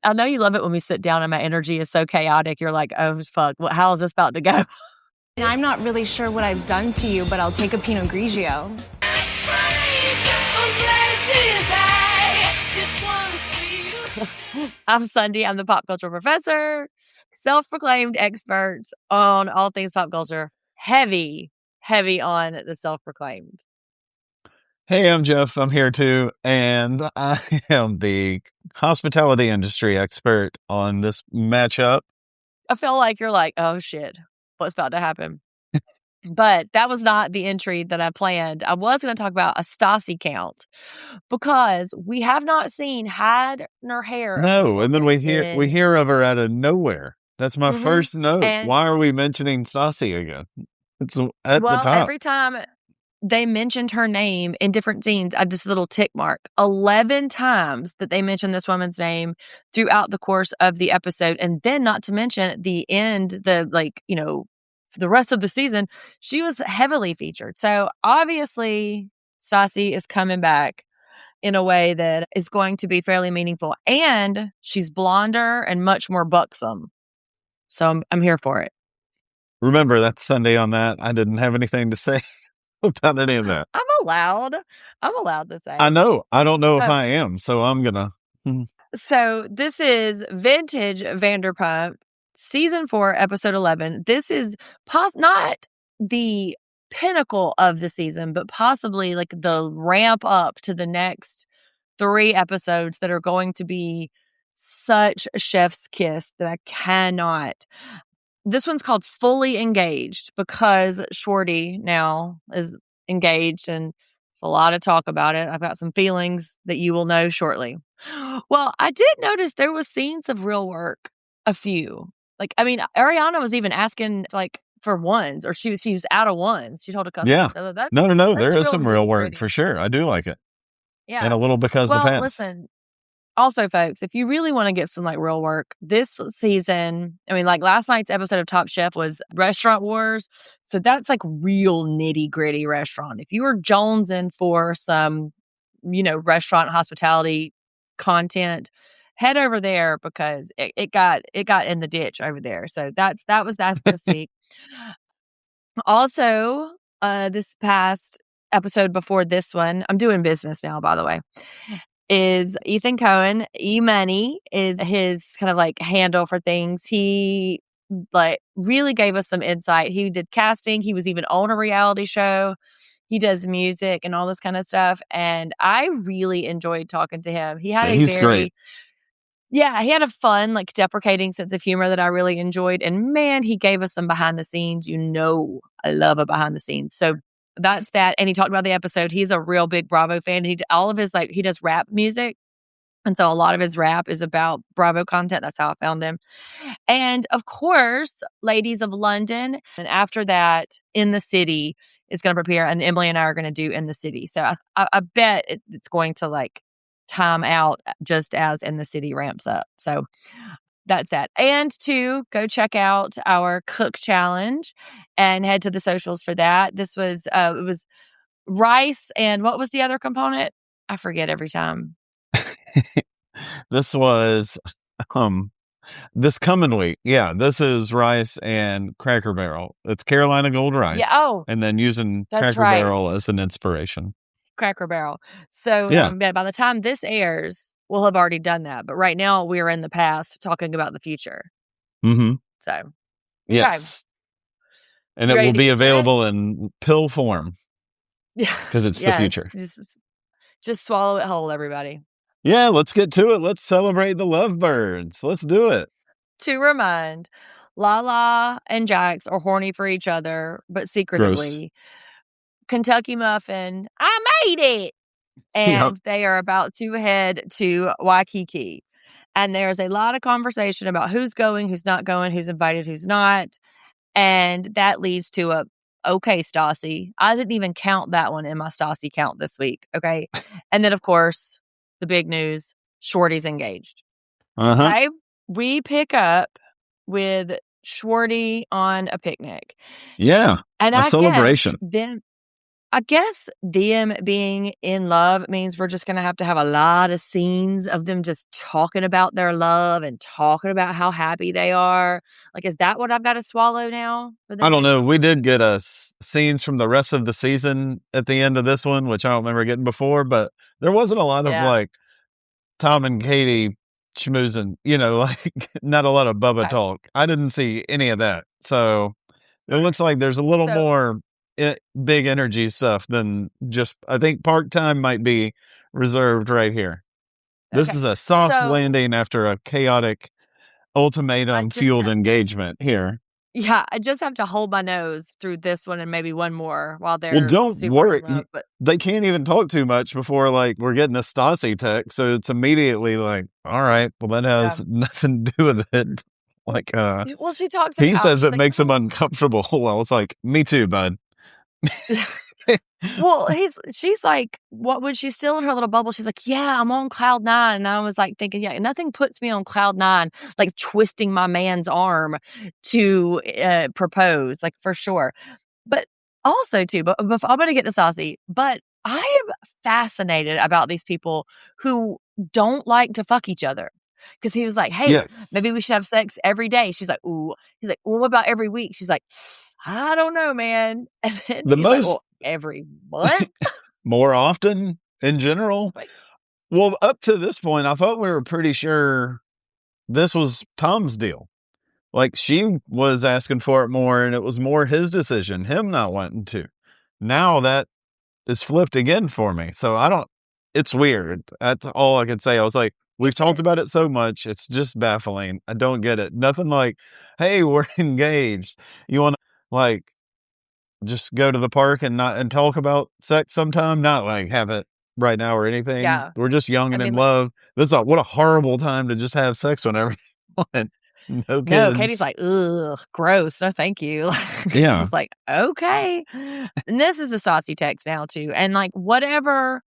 I know you love it when we sit down and my energy is so chaotic. You're like, oh, fuck, how is this about to go? I'm not really sure what I've done to you, but I'll take a Pinot Grigio. I'm Sundi. I'm the pop culture professor, self-proclaimed expert on all things pop culture. Heavy on the self-proclaimed. Hey, I'm Jeff. I'm here too. And I am the hospitality industry expert on this matchup. I feel like you're like, oh shit, what's about to happen? But that was not the entry that I planned. I was going to talk about a Stassi count because we have not seen hide nor hair. No, and then we hear of her out of nowhere. That's my first note. And why are we mentioning Stassi again? It's at the top. Every time they mentioned her name in different scenes, I just little tick mark. 11 times that they mentioned this woman's name throughout the course of the episode. And then not to mention the end, for the rest of the season, she was heavily featured. So obviously, Stassi is coming back in a way that is going to be fairly meaningful. And she's blonder and much more buxom. So I'm here for it. Remember, that's Sunday on that. I didn't have anything to say about any of that. I'm allowed to say. I know. I don't know if I am, so I'm going to. So this is vintage Vanderpump. Season 4, episode 11. This is not the pinnacle of the season, but possibly like the ramp up to the next 3 episodes that are going to be such a chef's kiss that I cannot. This one's called Fully Engaged because Shorty now is engaged and there's a lot of talk about it. I've got some feelings that you will know shortly. Well, I did notice there was scenes of real work, a few. Like, I mean, Ariana was even asking, like, for ones, or she was out of ones. She told a customer. Yeah. So no. There is some real work for sure. I do like it. Yeah. And a little because the past. Listen, also, folks, if you really want to get some, like, real work, this season, I mean, like, last night's episode of Top Chef was Restaurant Wars. So that's, like, real nitty-gritty restaurant. If you were jonesing for some, restaurant hospitality content, head over there because it got in the ditch over there. So that's this week. Also, this past episode before this one, I'm doing business now, by the way, is Ethan Cohen. E-Money is his kind of like handle for things. He like really gave us some insight. He did casting. He was even on a reality show. He does music and all this kind of stuff. And I really enjoyed talking to him. He had he's great. Yeah, he had a fun, like, deprecating sense of humor that I really enjoyed. And man, he gave us some behind the scenes. I love a behind the scenes. So that's that. And he talked about the episode. He's a real big Bravo fan. He does rap music. And so a lot of his rap is about Bravo content. That's how I found him. And of course, Ladies of London. And after that, In the City is going to prepare. And Emily and I are going to do In the City. So I bet it's going to, like, time out just as In the City ramps up. So that's that. And 2, go check out our cook challenge and head to the socials for that. This was it was rice and what was the other component? I forget every time. This was this coming week. Yeah, this is rice and Cracker Barrel. It's Carolina Gold rice. Yeah, and then using Cracker Barrel as an inspiration. Cracker Barrel. So by the time this airs, we'll have already done that. But right now, we're in the past talking about the future. Mm-hmm. So, yes. Okay. And it will be available in pill form. Yeah. Because it's the future. Just swallow it whole, everybody. Yeah, let's get to it. Let's celebrate the lovebirds. Let's do it. To remind, Lala and Jax are horny for each other, but secretly. Gross. Kentucky Muffin, I made it. And they are about to head to Waikiki. And there's a lot of conversation about who's going, who's not going, who's invited, who's not. And that leads to okay, Stassi. I didn't even count that one in my Stassi count this week. Okay. And then, of course, the big news, Shorty's engaged. Okay. We pick up with Shorty on a picnic. Yeah. And a celebration. I guess them being in love means we're just going to have a lot of scenes of them just talking about their love and talking about how happy they are. Like, is that what I've got to swallow now for the I don't next? know. We did get scenes from the rest of the season at the end of this one, which I don't remember getting before, but there wasn't a lot of Yeah. like Tom and Katie schmoozing, like not a lot of Bubba Okay. talk. I didn't see any of that. So it looks like there's a little So, more big energy stuff than just, I think park time might be reserved right here. This okay. is a soft So landing after a chaotic I ultimatum just fueled have, engagement here. yeah, I just have to hold my nose through this one and maybe one more while Well, they're don't super in worry. love. But They can't even talk too much before like we're getting a Stassi text. So it's immediately like, all right, well, that yeah. has nothing to do with it. Like, Well, she talks he about, says she's it like, makes him oh. uncomfortable. I was like, me too, bud. Well, she's like, what when she's still in her little bubble, she's like, yeah, I'm on cloud nine. And I was like thinking, yeah, nothing puts me on cloud nine like twisting my man's arm to propose, like for sure. But also too, but I'm gonna get to Stassi, but I am fascinated about these people who don't like to fuck each other. Cause he was like, hey, Yes. maybe we should have sex every day. She's like, ooh. He's like, well, what about every week? She's like, I don't know, man. And then The he's like, most well, every month? more often in general. Like, Well, up to this point, I thought we were pretty sure this was Tom's deal. Like she was asking for it more and it was more his decision, him not wanting to. Now that is flipped again for me. So it's weird. That's all I could say. I was like, we've it talked is. about it so much. It's just baffling. I don't get it. Nothing like, hey, we're engaged. You want to like just go to the park and talk about sex sometime? Not like have it right now or anything. Yeah. We're just young I and in mean, like, love. What a horrible time to just have sex whenever you want. No no, Katie's kids. like, ugh, gross. No, thank you. Like, I Yeah. was like, okay. And this is the Stassi text now too. And like whatever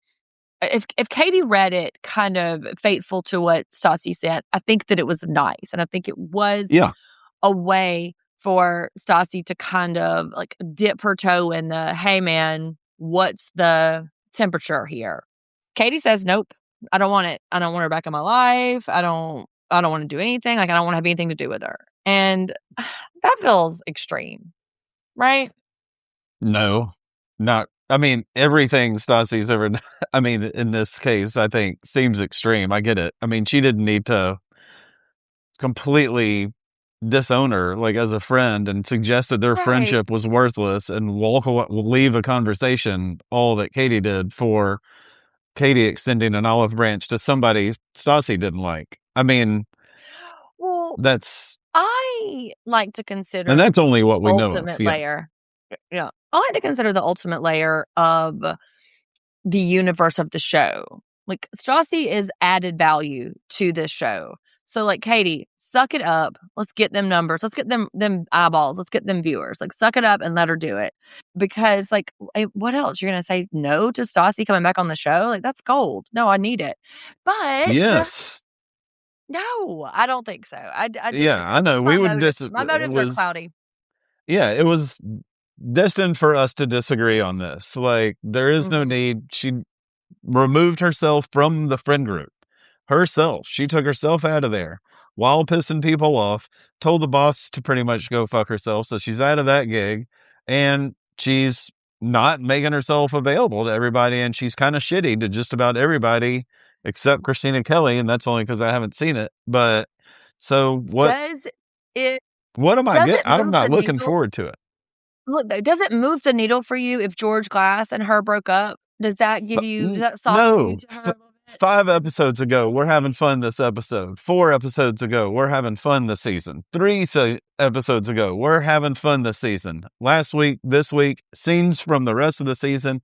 if Katie read it kind of faithful to what Stassi said, I think that it was nice. And I think it was Yeah. a way for Stassi to kind of like dip her toe in the, hey man, what's the temperature here? Katie says, nope, I don't want it. I don't want her back in my life. I don't want to do anything. Like I don't want to have anything to do with her. And that feels extreme, right? No, not. I mean, everything Stassi's ever done, I mean, in this case, I think seems extreme. I get it. I mean, she didn't need to completely disown her, like as a friend, and suggest that their Right. friendship was worthless and leave a conversation. All that Katie did for Katie extending an olive branch to somebody Stassi didn't like. I mean, Well, that's I like to and consider that's only the what we know of. ultimate Yeah, layer. Yeah. I like to consider the ultimate layer of the universe of the show. Like Stassi is added value to this show. So like Katie, suck it up. Let's get them numbers. Let's get them eyeballs. Let's get them viewers. Like suck it up and let her do it. Because like what else? You're gonna say no to Stassi coming back on the show? Like that's gold. No, I need it. But yes. no, I don't think so. I Yeah, disagree. I know. My We would motive dis my it motives are was cloudy. yeah, it was destined for us to disagree on this. Like, there is no Mhm. need. She removed herself from the friend group. Herself. She took herself out of there while pissing people off, told the boss to pretty much go fuck herself. So she's out of that gig and she's not making herself available to everybody. And she's kind of shitty to just about everybody except Christina Kelly. And that's only because I haven't seen it. But so Does it what am I does getting? it I'm move the not looking needle? forward to it. Look, though, does it move the needle for you if George Glass and her broke up? Does that give you does that soften you No, to her a little bit? 5 episodes ago, we're having fun this episode. 4 episodes ago, we're having fun this season. Episodes ago, we're having fun this season. Last week, this week, scenes from the rest of the season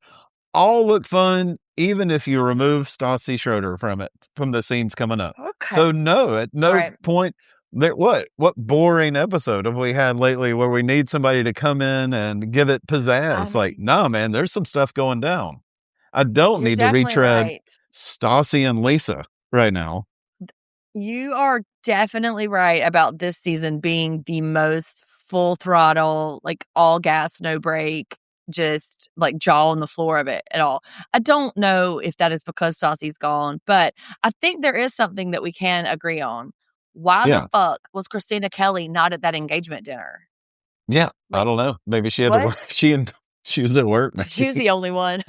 all look fun, even if you remove Stassi Schroeder from the scenes coming up. Okay. So no, at All no right. point what boring episode have we had lately where we need somebody to come in and give it I pizzazz? Like, mean, nah, man, there's some stuff going down. I don't you're need to definitely retread right. Stassi and Lisa right now. You are definitely right about this season being the most full throttle, like all gas, no break, just like jaw on the floor of it at all. I don't know if that is because Stassi's gone, but I think there is something that we can agree on. Why the Yeah. fuck was Christina Kelly not at that engagement dinner? Yeah. I Like, don't know. Maybe she had to what? work. She was at work. She was Maybe. the only one.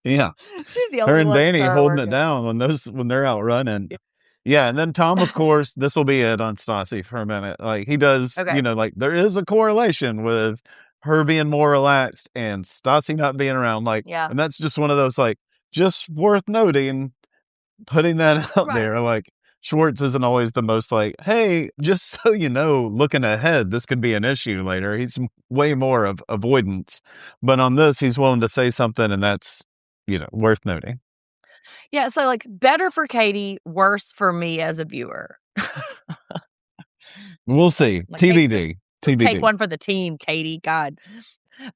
Yeah. She was the Her only and one that Danny saw her holding it working. down when they're out running. Yeah. And then Tom, of course, this will be it on Stassi for a minute. Like he does, Okay. like there is a correlation with her being more relaxed and Stassi not being around. Like, Yeah. and that's just one of those, like, just worth noting, putting that out Right. there. Like, Schwartz isn't always the most like, hey, just so you know, looking ahead, this could be an issue later. He's way more of avoidance. But on this, he's willing to say something, and that's, worth noting. Yeah, so like better for Katie, worse for me as a viewer. We'll see. Like, hey, TBD. just take TBD. one for the team, Katie. God.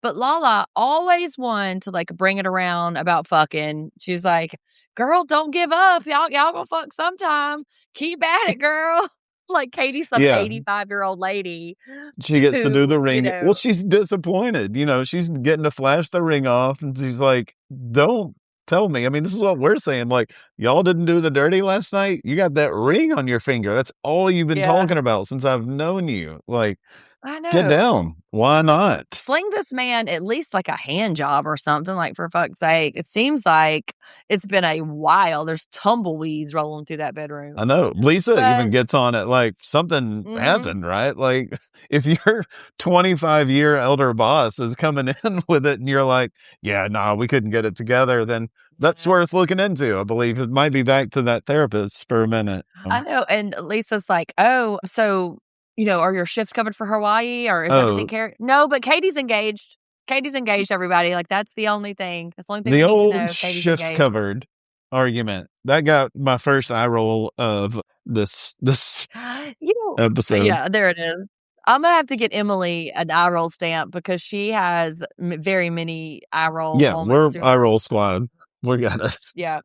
But Lala always won to like bring it around about fucking. She's like, girl, don't give up. Y'all gonna fuck sometime. Keep at it, girl. Like Katie's some Yeah. 85-year-old lady. She gets to do the ring. Well, Well, she's disappointed. She's getting to flash the ring off, and she's like, don't tell me. I mean, this is what we're saying. Like, y'all didn't do the dirty last night. You got that ring on your finger. That's all you've been talking about since I've known you. Like, I know. get down. Why not? Sling this man at least like a hand job or something, like, for fuck's sake. It seems like it's been a while. There's tumbleweeds rolling through that bedroom. I know. Lisa even gets on it like something happened, right? Like, if your 25-year elder boss is coming in with it and you're like, yeah, no, we couldn't get it together, then that's worth looking into. I believe it might be back to that therapist for a minute. I know. And Lisa's like, oh, so, are your shifts covered for Hawaii, or is everything carried? No, but Katie's engaged. Katie's engaged, everybody. Like, that's the only thing. That's the only thing The we need to old know. Katie's shifts engaged. covered argument. That got my first eye roll of this episode. Yeah, there it is. I'm going to have to get Emile an eye roll stamp because she has very many eye roll moments. We're eye roll squad. We got it. Yeah.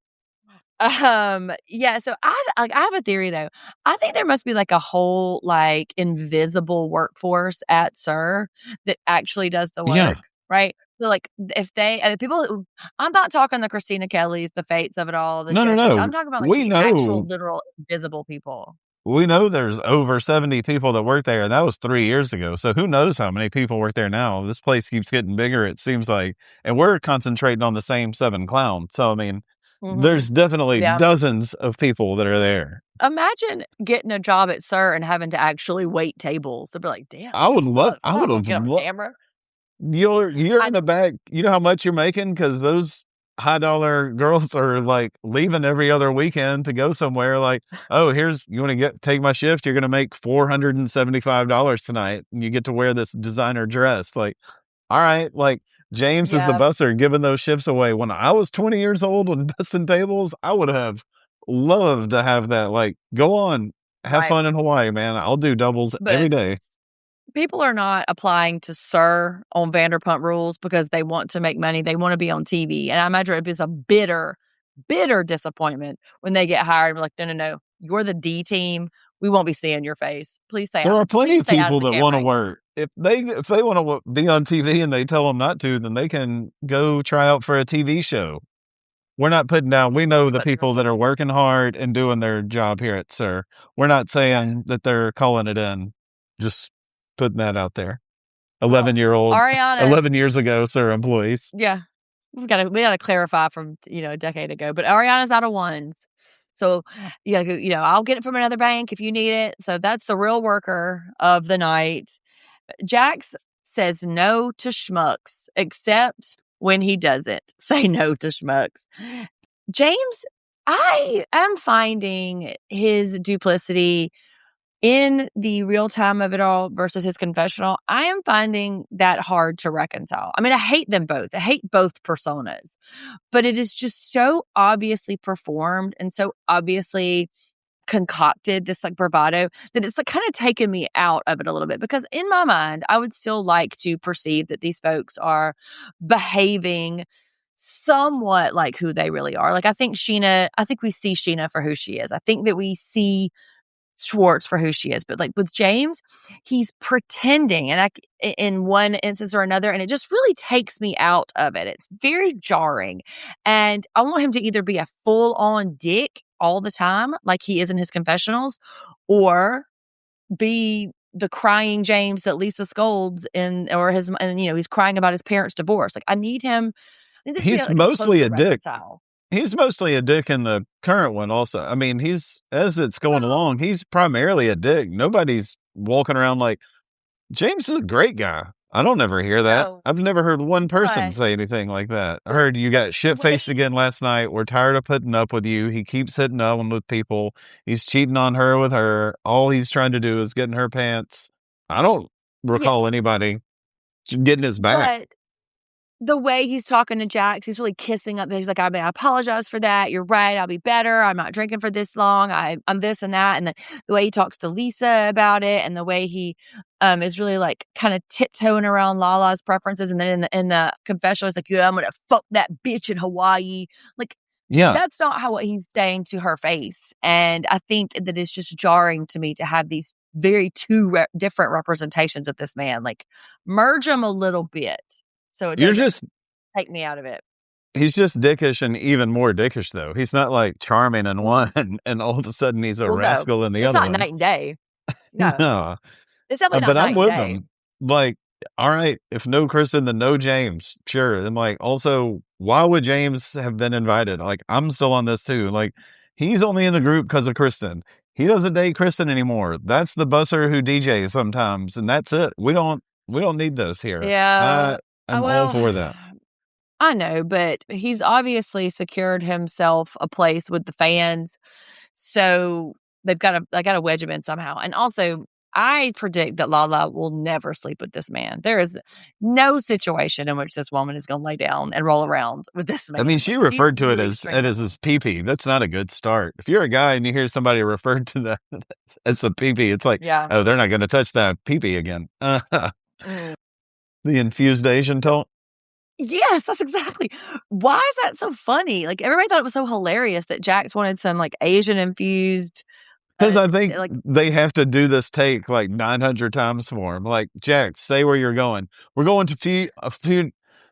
So I have a theory though. I think there must be like a whole like invisible workforce at SUR that actually does the work, right? So like if people, I'm not talking the Christina Kellys, the Fates of it all. No. I'm talking about like the actual literal invisible people. We know there's over 70 people that work there, and that was 3 years ago. So who knows how many people work there now? This place keeps getting bigger, it seems like, and we're concentrating on the same 7 clowns. So I mean, there's definitely dozens of people that are there. Imagine getting a job at SUR and having to actually wait tables. They'd be like, damn. I would have camera. You're in the back. You know how much you're making? Because those high dollar girls are like leaving every other weekend to go somewhere. Like, oh, you want to take my shift? You're going to make $475 tonight, and you get to wear this designer dress. Like, all right, like James is the busser giving those shifts away. When I was 20 years old and bussing tables, I would have loved to have that. Like, go on, have fun in Hawaii, man. I'll do doubles every day. People are not applying to SUR on Vanderpump Rules because they want to make money. They want to be on TV. And I imagine it is a bitter, bitter disappointment when they get hired. We're like, no. You're the D team. We won't be seeing your face. Please stay out. There are plenty of people that want to camera. work. If they want to be on TV and they tell them not to, then they can go try out for a TV show. We're not putting down. We know the people that are working hard and doing their job here at SUR. We're not saying that they're calling it in. Just putting that out there. 11-year-old, Ariana, 11 years ago, SUR employees. Yeah, we got to clarify from a decade ago. But Ariana's out of ones, so I'll get it from another bank if you need it. So that's the real worker of the night. Jax says no to schmucks, except when he doesn't say no to schmucks. James, I am finding his duplicity in the real time of it all versus his confessional. I am finding that hard to reconcile. I mean, I hate them both. I hate both personas, but it is just so obviously performed and so obviously concocted, this like bravado, that it's like kind of taken me out of it a little bit, because in my mind, I would still like to perceive that these folks are behaving somewhat like who they really are. Like I think we see Sheena for who she is. I think that we see Schwartz for who she is. But like with James, he's pretending, and in one instance or another, and it just really takes me out of it. It's very jarring, and I want him to either be a full on dick all the time, like he is in his confessionals, or be the crying James that Lisa scolds and he's crying about his parents' divorce. Like I need him. I need to be He's able to mostly a dick. reconcile. He's mostly a dick in the current one also. I mean, as it's going along, he's primarily a dick. Nobody's walking around like, James is a great guy. I don't ever hear that. No, I've never heard one person but say anything like that. I heard you got shit-faced when again last night. We're tired of putting up with you. He keeps hitting on with people. He's cheating on her with her. All he's trying to do is get in her pants. I don't yeah, recall anybody getting his back. but the way he's talking to Jax, he's really kissing up. He's like, I apologize for that. You're right. I'll be better. I'm not drinking for this long. I'm this and that. And the way he talks to Lisa about it, and the way he is really like kind of tiptoeing around Lala's preferences. And then in the confessional, it's like, yeah, I'm gonna fuck that bitch in Hawaii. Like Yeah. that's not what he's saying to her face. And I think that it's just jarring to me to have these very different representations of this man. Like merge them a little bit so it You're doesn't just take me out of it. He's just dickish and even more dickish though. He's not like charming in one and all of a sudden he's a Well, no, rascal in the it's other not one. night and day. No, No. it's definitely not But I'm night and with day. him. Like, all right, if no Kristen, then no James. Sure. And like, also, why would James have been invited? Like, I'm still on this too. Like, he's only in the group because of Kristen. He doesn't date Kristen anymore. That's the busser who DJs sometimes, and that's it. We don't need this here. Yeah. I'm all for that. I know, but he's obviously secured himself a place with the fans, so they got to wedge him in somehow. And also, I predict that Lala will never sleep with this man. There is no situation in which this woman is going to lay down and roll around with this man. I mean, she Like, referred to it really as his pee-pee. That's not a good start. If you're a guy and you hear somebody refer to that as a pee-pee, it's like, yeah. oh, they're not going to touch that pee-pee again. The infused Asian talk. Yes, that's exactly. Why is that so funny? Like everybody thought it was so hilarious that Jax wanted some like Asian infused. Because I think like they have to do this take like 900 times for him. Like, Jax, say where you're going. We're going to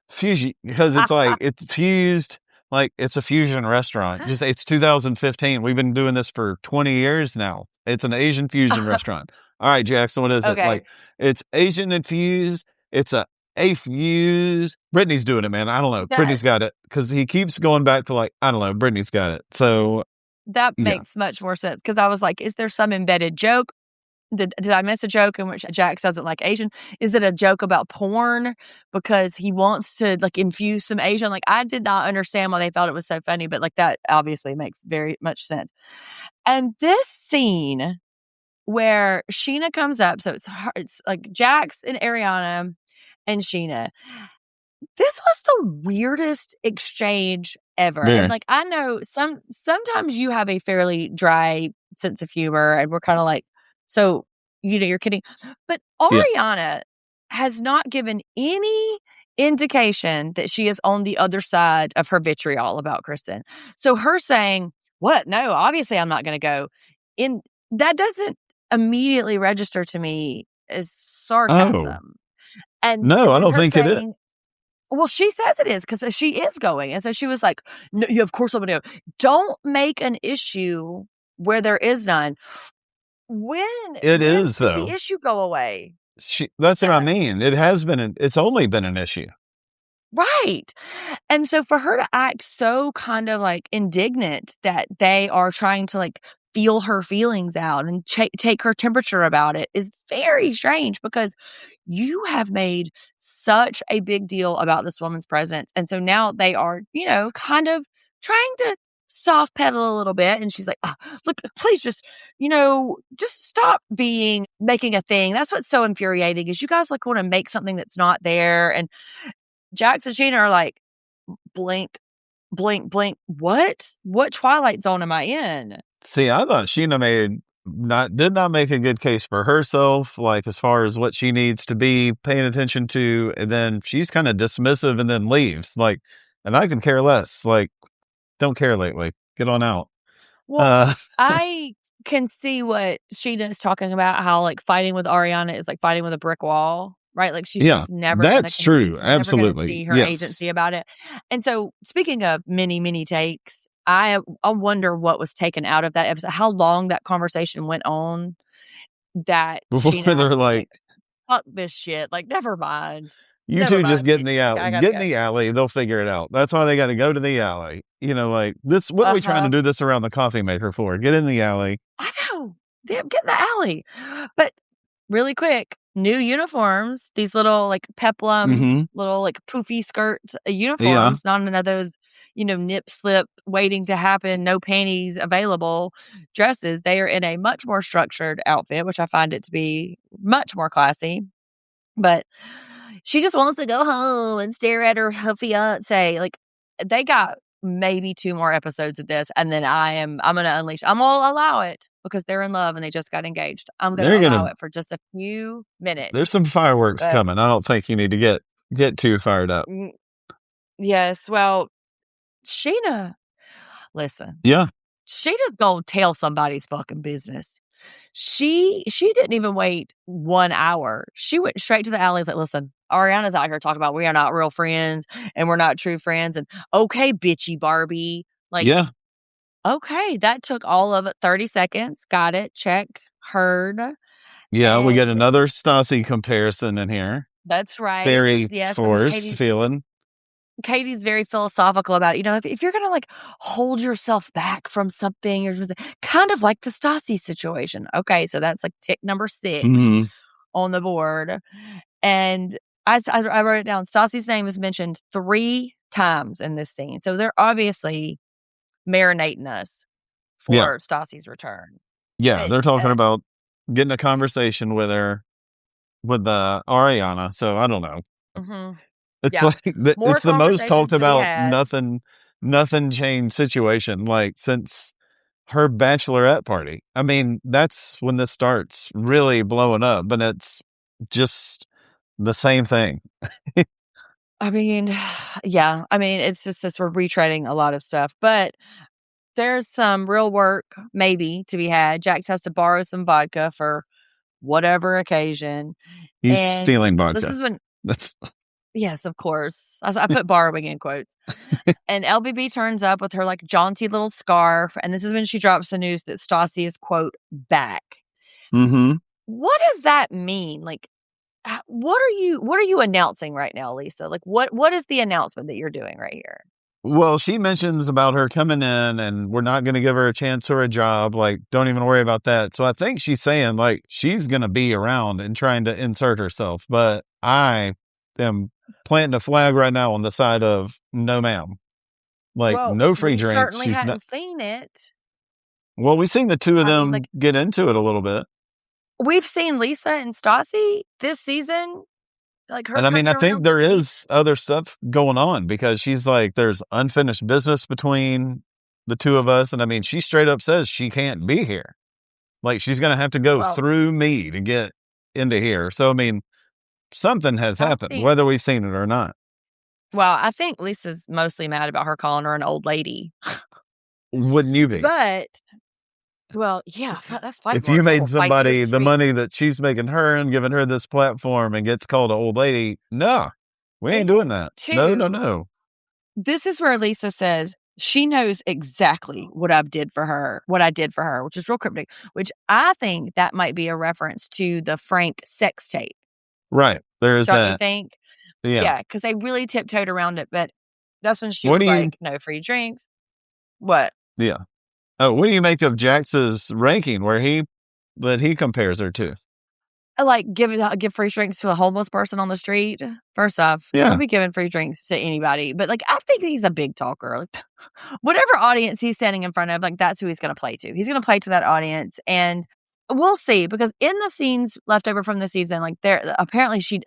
Fuji, because it's like, it's fused, like it's a fusion restaurant. Just it's 2015. We've been doing this for 20 years now. It's an Asian fusion restaurant. All right, Jackson, what is it? okay. Like, it's Asian infused. It's a fused. Brittany's doing it, man. I don't know. Brittany's got it because he keeps going back to like, I don't know. Brittany's got it. So that yeah. makes much more sense because I was like, is there some embedded joke? Did I miss a joke in which Jax doesn't like Asian? Is it a joke about porn because he wants to like infuse some Asian? Like I did not understand why they thought it was so funny, but like that obviously makes very much sense. And this scene where Sheena comes up, so it's like Jax and Ariana and Sheena. This was the weirdest exchange ever. Yeah. And like I know sometimes you have a fairly dry sense of humor and we're kind of like, so you're kidding. But Ariana has not given any indication that she is on the other side of her vitriol about Kristen. So her saying, what? No, obviously I'm not going to go. That doesn't immediately register to me as sarcasm. And no, I don't think it is. Well, she says it is because she is going. And so she was like, no, yeah, of course I'm going to go. Don't make an issue where there is none. When it is, though, the issue go away? That's what I mean. It has been, it's only been an issue. Right. And so for her to act so kind of like indignant that they are trying to like feel her feelings out and take her temperature about it is very strange because you have made such a big deal about this woman's presence. And so now they are, kind of trying to soft pedal a little bit. And she's like, oh, look, please just stop making a thing. That's what's so infuriating is you guys like want to make something that's not there. And Jax and Sheena are like, blink, blink, blink. What Twilight Zone am I in? See, I thought Sheena did not make a good case for herself, like as far as what she needs to be paying attention to, and then she's kind of dismissive and then leaves. Like, and I can care less. Like, don't care lately. Get on out. Well, I can see what Sheena is talking about, how like fighting with Ariana is like fighting with a brick wall, right? Like she's Yeah, just never gonna that's true. never gonna Absolutely. see her Yes. agency about it. And so speaking of many takes, I wonder what was taken out of that episode, how long that conversation went on that Before Sheena had they're to like, say, fuck this shit. Like, never mind. you Never two just mind. get in the I alley. gotta Get in go. the alley. They'll figure it out. That's why they got to go to the alley. You know, like this. What are we trying to Uh-huh. do this around the coffee maker for? Get in the alley. I know. Damn, get in the alley. But really quick, new uniforms, these little like peplum, Mm-hmm. little like poofy skirt Yeah. uniforms, not none of those, nip slip waiting to happen, no panties available dresses. They are in a much more structured outfit, which I find it to be much more classy. But she just wants to go home and stare at her fiance. Like, they got maybe 2 more episodes of this, and then I'm gonna unleash. I'm gonna allow it because they're in love and they just got engaged. I'm gonna They're allow gonna. it for just a few minutes. There's some fireworks But coming. I don't think you need to get too fired up. yes, well, Sheena, listen, Yeah. Sheena's gonna tell somebody's fucking business. She didn't even wait 1 hour. She went straight to the alley. Like, listen, Ariana's out here talking about we are not real friends and we're not true friends. And okay, bitchy Barbie. Like, Yeah. okay, that took all of it. 30 seconds. Got it. Check. Heard. Yeah. We get And another Stassi comparison in here. that's right. Very Yes, because forced feeling. Katie's very philosophical about it. If you're going to like hold yourself back from something, you're just kind of like the Stassi situation. Okay, so that's like tick number 6 Mm-hmm. on the board. And I wrote it down. Stassi's name is mentioned 3 times in this scene. So they're obviously marinating us for Stassi's return. Yeah. They're talking about getting a conversation with her, with Ariana. So I don't know. Mm-hmm. It's Yeah. like it's the most talked to be about had. nothing changed situation like since her bachelorette party. I mean, that's when this starts really blowing up, but it's just the same thing. I mean, yeah. I mean, it's just this, we're retreading a lot of stuff, but there's some real work maybe to be had. Jax has to borrow some vodka for whatever occasion. He's And stealing this vodka. is when, That's yes, of course. I put borrowing in quotes. And LVB turns up with her like jaunty little scarf. And this is when she drops the news that Stassi is, quote, back. mm-hmm. What does that mean? Like, what are you announcing right now, Lisa? Like, what is the announcement that you're doing right here? Well, she mentions about her coming in and we're not going to give her a chance or a job. Like, don't even worry about that. So I think she's saying like she's going to be around and trying to insert herself. But I am planting a flag right now on the side of no, ma'am. Like, Well, no free we drinks. certainly She's hadn't not. seen it. Well, we've seen the two of I mean, them like, get into it a little bit. we've seen Lisa and Stassi this season. Like her And I mean, I character think there is other stuff going on because she's like, there's unfinished business between the two of us. And I mean, she straight up says she can't be here. Like, she's going to have to go through me to get into here. So, I mean, something has happened, whether we've seen it or not. Well, I think Lisa's mostly mad about her calling her an old lady. Wouldn't you be? But, well, yeah, that's fine. If you made somebody the money that she's making her and giving her this platform and gets called an old lady, no, we ain't doing that. No. This is where Lisa says she knows exactly what I did for her, which is real cryptic, which I think that might be a reference to the Frank sex tape. Right. There is Don't that. you think? Yeah. Because they really tiptoed around it. But that's when she was like, no free drinks. What? Yeah. Oh, what do you make of Jax's ranking that he compares her to? Like give free drinks to a homeless person on the street. First off, don't be giving free drinks to anybody. But like, I think he's a big talker. Like, whatever audience he's standing in front of, like that's who he's going to play to. He's going to play to that audience, and we'll see. Because in the scenes left over from the season, like there apparently she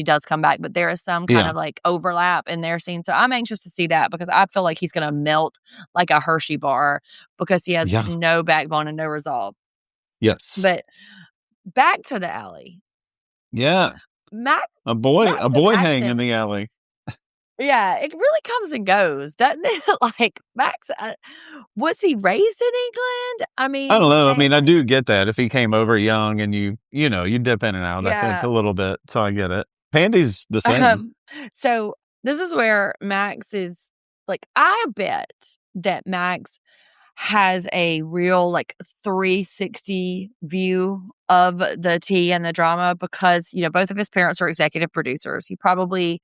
does come back, but there is some kind of like overlap in their scene. So I'm anxious to see that because I feel like he's going to melt like a Hershey bar because he has no backbone and no resolve. Yes, but. Back to the alley. Yeah. A boy hang in the alley. Yeah, it really comes and goes, doesn't it? Like, Max, was he raised in England? I I mean, don't know. I mean, I do get that if he came over young and you dip in and out, I think yeah. a little bit. So I get it. Pandy's the same. So this is where Max is like, I bet that Max has a real like 360 view of the tea and the drama because, both of his parents are executive producers. He probably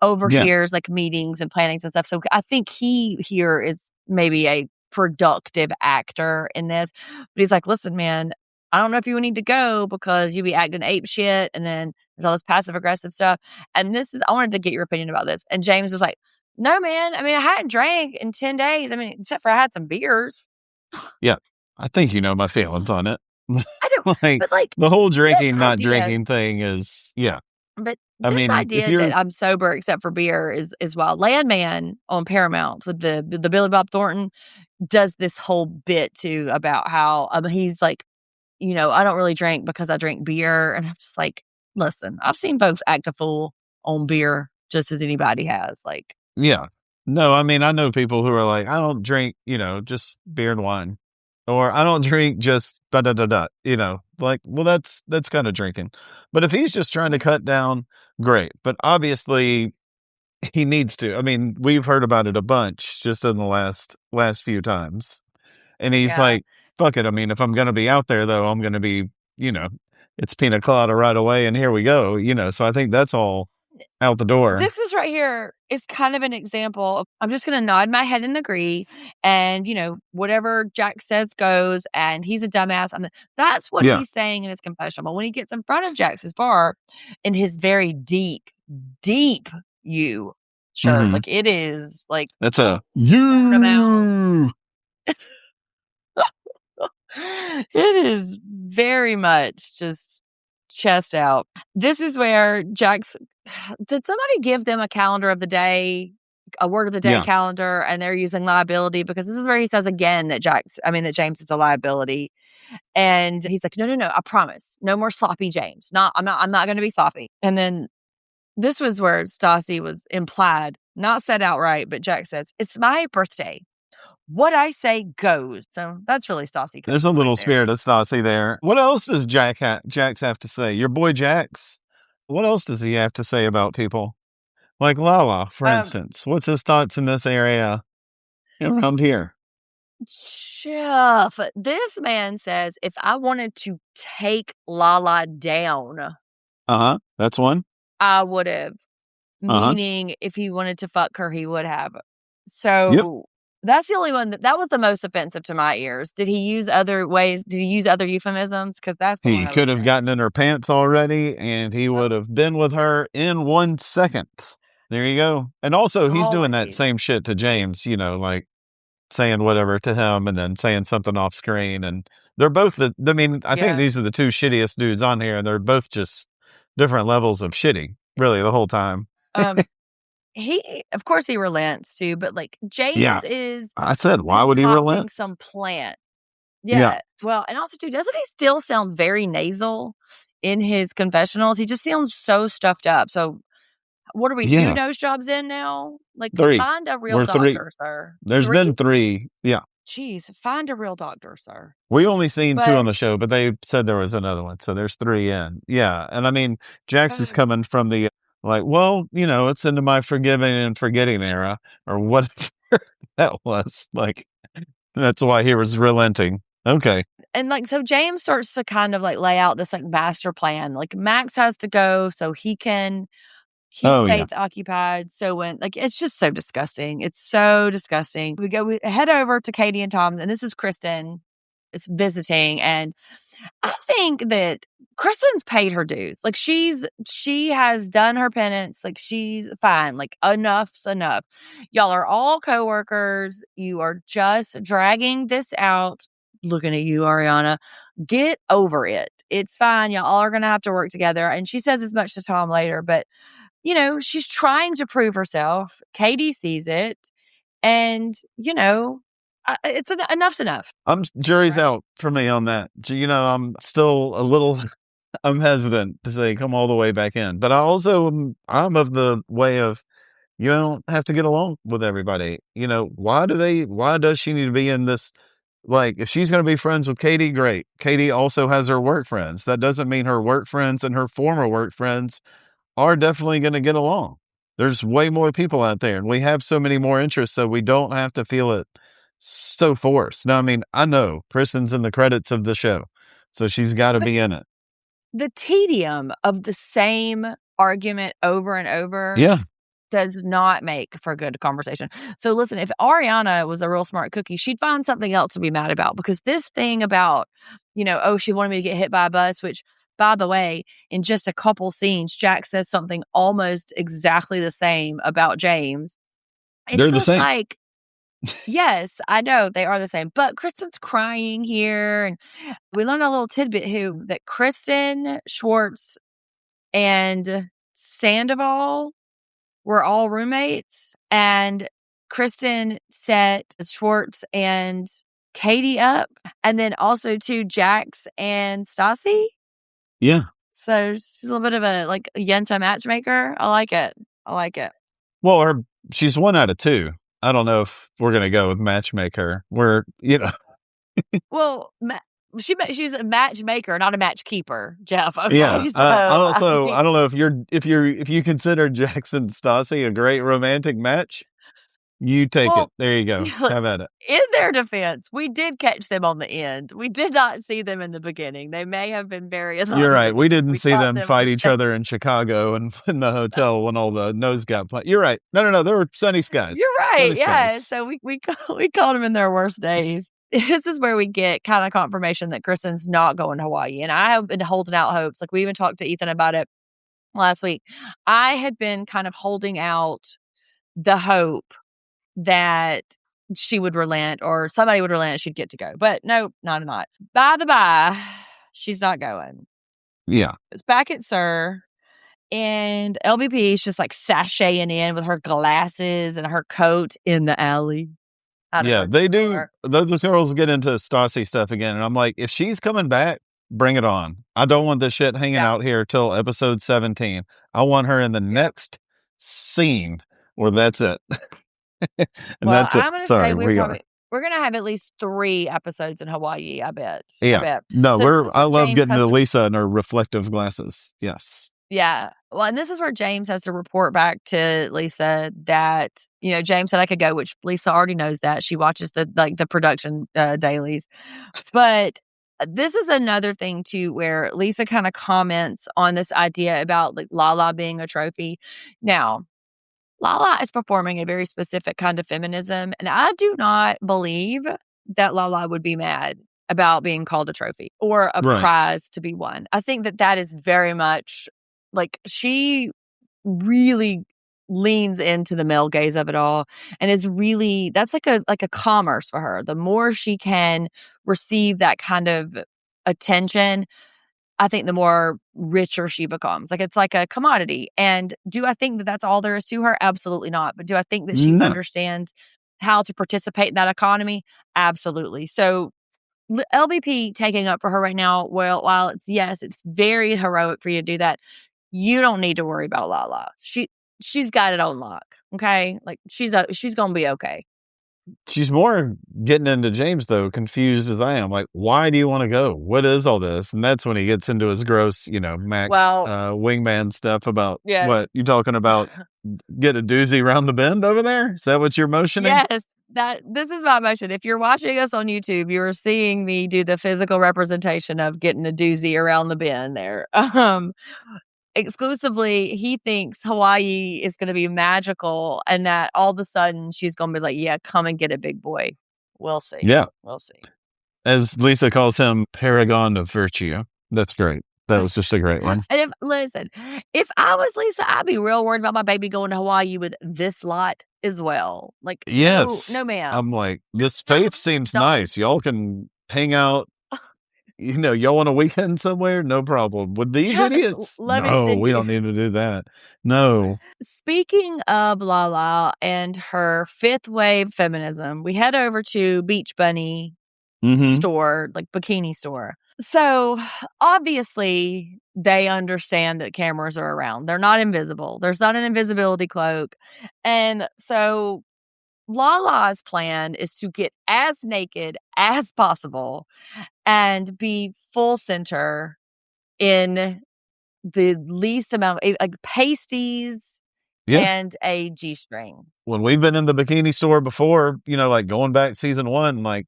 Yeah. overhears like meetings and plannings and stuff. So I think he here is maybe a productive actor in this. But he's like, listen, man, I don't know if you need to go because you be acting ape shit. And then there's all this passive aggressive stuff. And I wanted to get your opinion about this. And James was like, no, man. I mean, I hadn't drank in 10 days. I mean, except for I had some beers. Yeah. I think you know my feelings on it. I don't, Like, but like the whole this drinking, not idea, drinking thing is, yeah. but I this mean, if idea you're, that I'm sober except for beer is wild. Landman on Paramount with the Billy Bob Thornton does this whole bit too about how he's like, I don't really drink because I drink beer, and I'm just like, listen, I've seen folks act a fool on beer just as anybody has. Like, yeah. No, I mean, I know people who are like, I don't drink, just beer and wine. Or I don't drink just da da da da, like, well, that's kind of drinking. But if he's just trying to cut down, great. But obviously he needs to. I mean, we've heard about it a bunch just in the last few times. And he's yeah. like, fuck it. I mean, if I'm going to be out there though, I'm going to be, it's pina colada right away. And here we go, so I think that's all out the door. This is right here is kind of an example of, I'm just going to nod my head and agree. And, whatever Jack says goes, and he's a dumbass. That's what Yeah. he's saying in his confessional. But when he gets in front of Jack's bar in his very deep, deep shirt, like it is like, that's a you. it is very much just chest out. This is where Jack's. Did somebody give them a calendar of the day, a word of the day calendar, and they're using liability? Because this is where he says again that James is a liability, and he's like, no, I promise, no more sloppy James. I'm not going to be sloppy. And then this was where Stassi was implied, not said outright, but Jack says, it's my birthday. What I say goes. So that's really Stassi. There's a little spirit of Stassi there. What else does Jax have to say? Your boy Jax. What else does he have to say about people? Like Lala, for instance. What's his thoughts in this area around here? Chef, this man says if I wanted to take Lala down. That's one. I would have. Meaning if he wanted to fuck her, he would have. So that's the only one that was the most offensive to my ears. Did he use other ways? Did he use other euphemisms? Because that's the he could have gotten in her pants already, and he would have been with her in 1 second. There you go. And also, he's doing that same shit to James. Like saying whatever to him, and then saying something off screen. And they're both I think these are the two shittiest dudes on here, and they're both just different levels of shitty, really, the whole time. Of course, he relents too, but like James is. I said, why would he relent? Some plant. Yeah. Well, and also too, doesn't he still sound very nasal in his confessionals? He just sounds so stuffed up. So, what are we? 2 nose jobs in now? Like, 3. Find a real doctor, sir. There's 3? been 3. Yeah. Jeez, find a real doctor, sir. We only seen 2 on the show, but they said there was another one, so there's 3 in. Yeah, and I mean, Jax is coming from the like, well, it's into my forgiving and forgetting era, or whatever that was. Like, that's why he was relenting. Okay. And like, so James starts to kind of like lay out this like master plan. Like, Max has to go so he can keep Faith occupied. So when it's just so disgusting. It's so disgusting. We head over to Katie and Tom, and this is Kristen. It's visiting, and I think that Kristen's paid her dues. Like, she has done her penance. Like, she's fine. Like, enough's enough. Y'all are all coworkers. You are just dragging this out. Looking at you, Ariana. Get over it. It's fine. Y'all all are going to have to work together. And she says as much to Tom later, but she's trying to prove herself. Katie sees it. And, it's enough's enough. Jury's out for me on that. I'm still a little, I'm hesitant to say come all the way back in. But I'm of the way of, You don't have to get along with everybody. Why does she need to be in this? Like, if she's going to be friends with Katie, great. Katie also has her work friends. That doesn't mean her work friends and her former work friends are definitely going to get along. There's way more people out there, and we have so many more interests, so we don't have to feel it so forced. Now, I mean, I know Kristen's in the credits of the show, so she's got to be in it. The tedium of the same argument over and over Yeah. does not make for good conversation. So listen, if Ariana was a real smart cookie, she'd find something else to be mad about, because this thing about, she wanted me to get hit by a bus, which, by the way, in just a couple scenes, Jack says something almost exactly the same about James. They're the same. Like, yes, I know they are the same, but Kristen's crying here. And we learned a little tidbit that Kristen, Schwartz, and Sandoval were all roommates, and Kristen set Schwartz and Katie up, and then also to Jax and Stassi. Yeah. So she's a little bit of a Yenta matchmaker. I like it. Well, she's 1 out of 2. I don't know if we're going to go with matchmaker. Well, she's a matchmaker, not a matchkeeper, Jeff. Okay, yeah. so, I don't know if you consider Jackson Stassi a great romantic match. You take it. There you go. Have at it. In their defense, we did catch them on the end. We did not see them in the beginning. They may have been very in love. You're right. We didn't see them fight each other in Chicago and in the hotel when all the nose got put. You're right. No. There were sunny skies. You're right. Yeah. So we caught them in their worst days. This is where we get kind of confirmation that Kristen's not going to Hawaii. And I have been holding out hopes. Like, we even talked to Ethan about it last week. I had been kind of holding out the hope that she would relent, or somebody would relent, she'd get to go. But no, not. By the by, she's not going. Yeah. It's back at Sir, and LVP is just sashaying in with her glasses and her coat in the alley. Yeah, they do. Those girls get into Stassi stuff again, and I'm like, if she's coming back, bring it on. I don't want this shit hanging out here till episode 17. I want her in the next scene, or that's it. And that's it. I'm going to say we're going to have at least 3 episodes in Hawaii, I bet. Yeah. No, I love getting to Lisa and her reflective glasses. Yes. Yeah. Well, and this is where James has to report back to Lisa that, James said I could go, which Lisa already knows that. She watches the production dailies. But this is another thing, too, where Lisa kind of comments on this idea about Lala being a trophy. Now, Lala is performing a very specific kind of feminism, and I do not believe that Lala would be mad about being called a trophy or a prize to be won. I think that is very much she really leans into the male gaze of it all, and is really, that's like a commerce for her. The more she can receive that kind of attention, I think the more richer she becomes. It's like a commodity. And do I think that that's all there is to her? Absolutely not. But do I think that she understands how to participate in that economy? Absolutely. So LVP taking up for her right now, while it's very heroic for you to do that, you don't need to worry about Lala. She's got it on lock. Okay? She's going to be okay. She's more getting into James, though, confused as I am. Why do you want to go? What is all this? And that's when he gets into his gross, Max wingman stuff about what you talking about. Get a doozy around the bend over there? Is that what you're motioning? Yes, this is my motion. If you're watching us on YouTube, you are seeing me do the physical representation of getting a doozy around the bend there. Exclusively, he thinks Hawaii is going to be magical, and that all of a sudden she's going to be yeah, come and get it, big boy. We'll see. Yeah. We'll see. As Lisa calls him, paragon of virtue. That's great. That was just a great one. And if I was Lisa, I'd be real worried about my baby going to Hawaii with this lot as well. Yes. No, ma'am. I'm this faith seems nice. Y'all can hang out. Y'all want a weekend somewhere? No problem. With these idiots? No, we don't need to do that. No. Speaking of Lala and her 5th wave feminism, we head over to Beach Bunny store, bikini store. So obviously they understand that cameras are around. They're not invisible. There's not an invisibility cloak. And so Lala's plan is to get as naked as possible and be full center in the least amount of like pasties Yeah. and a G-string. When we've been in the bikini store before, like going back season 1, like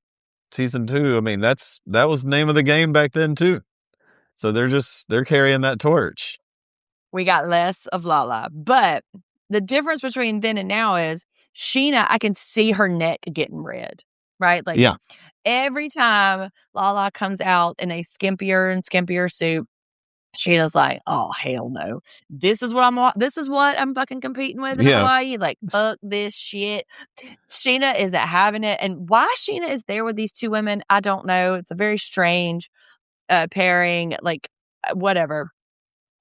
season 2, I mean, that was the name of the game back then too. So they're carrying that torch. We got less of Lala. But the difference between then and now is Sheena, I can see her neck getting red, right? Like Yeah. every time Lala comes out in a skimpier and skimpier suit, Sheena's like, oh, hell no. This is what I'm fucking competing with in Yeah. Hawaii. Like, fuck this shit. Sheena isn't having it. And why Sheena is there with these two women, I don't know. It's a very strange pairing, like, whatever.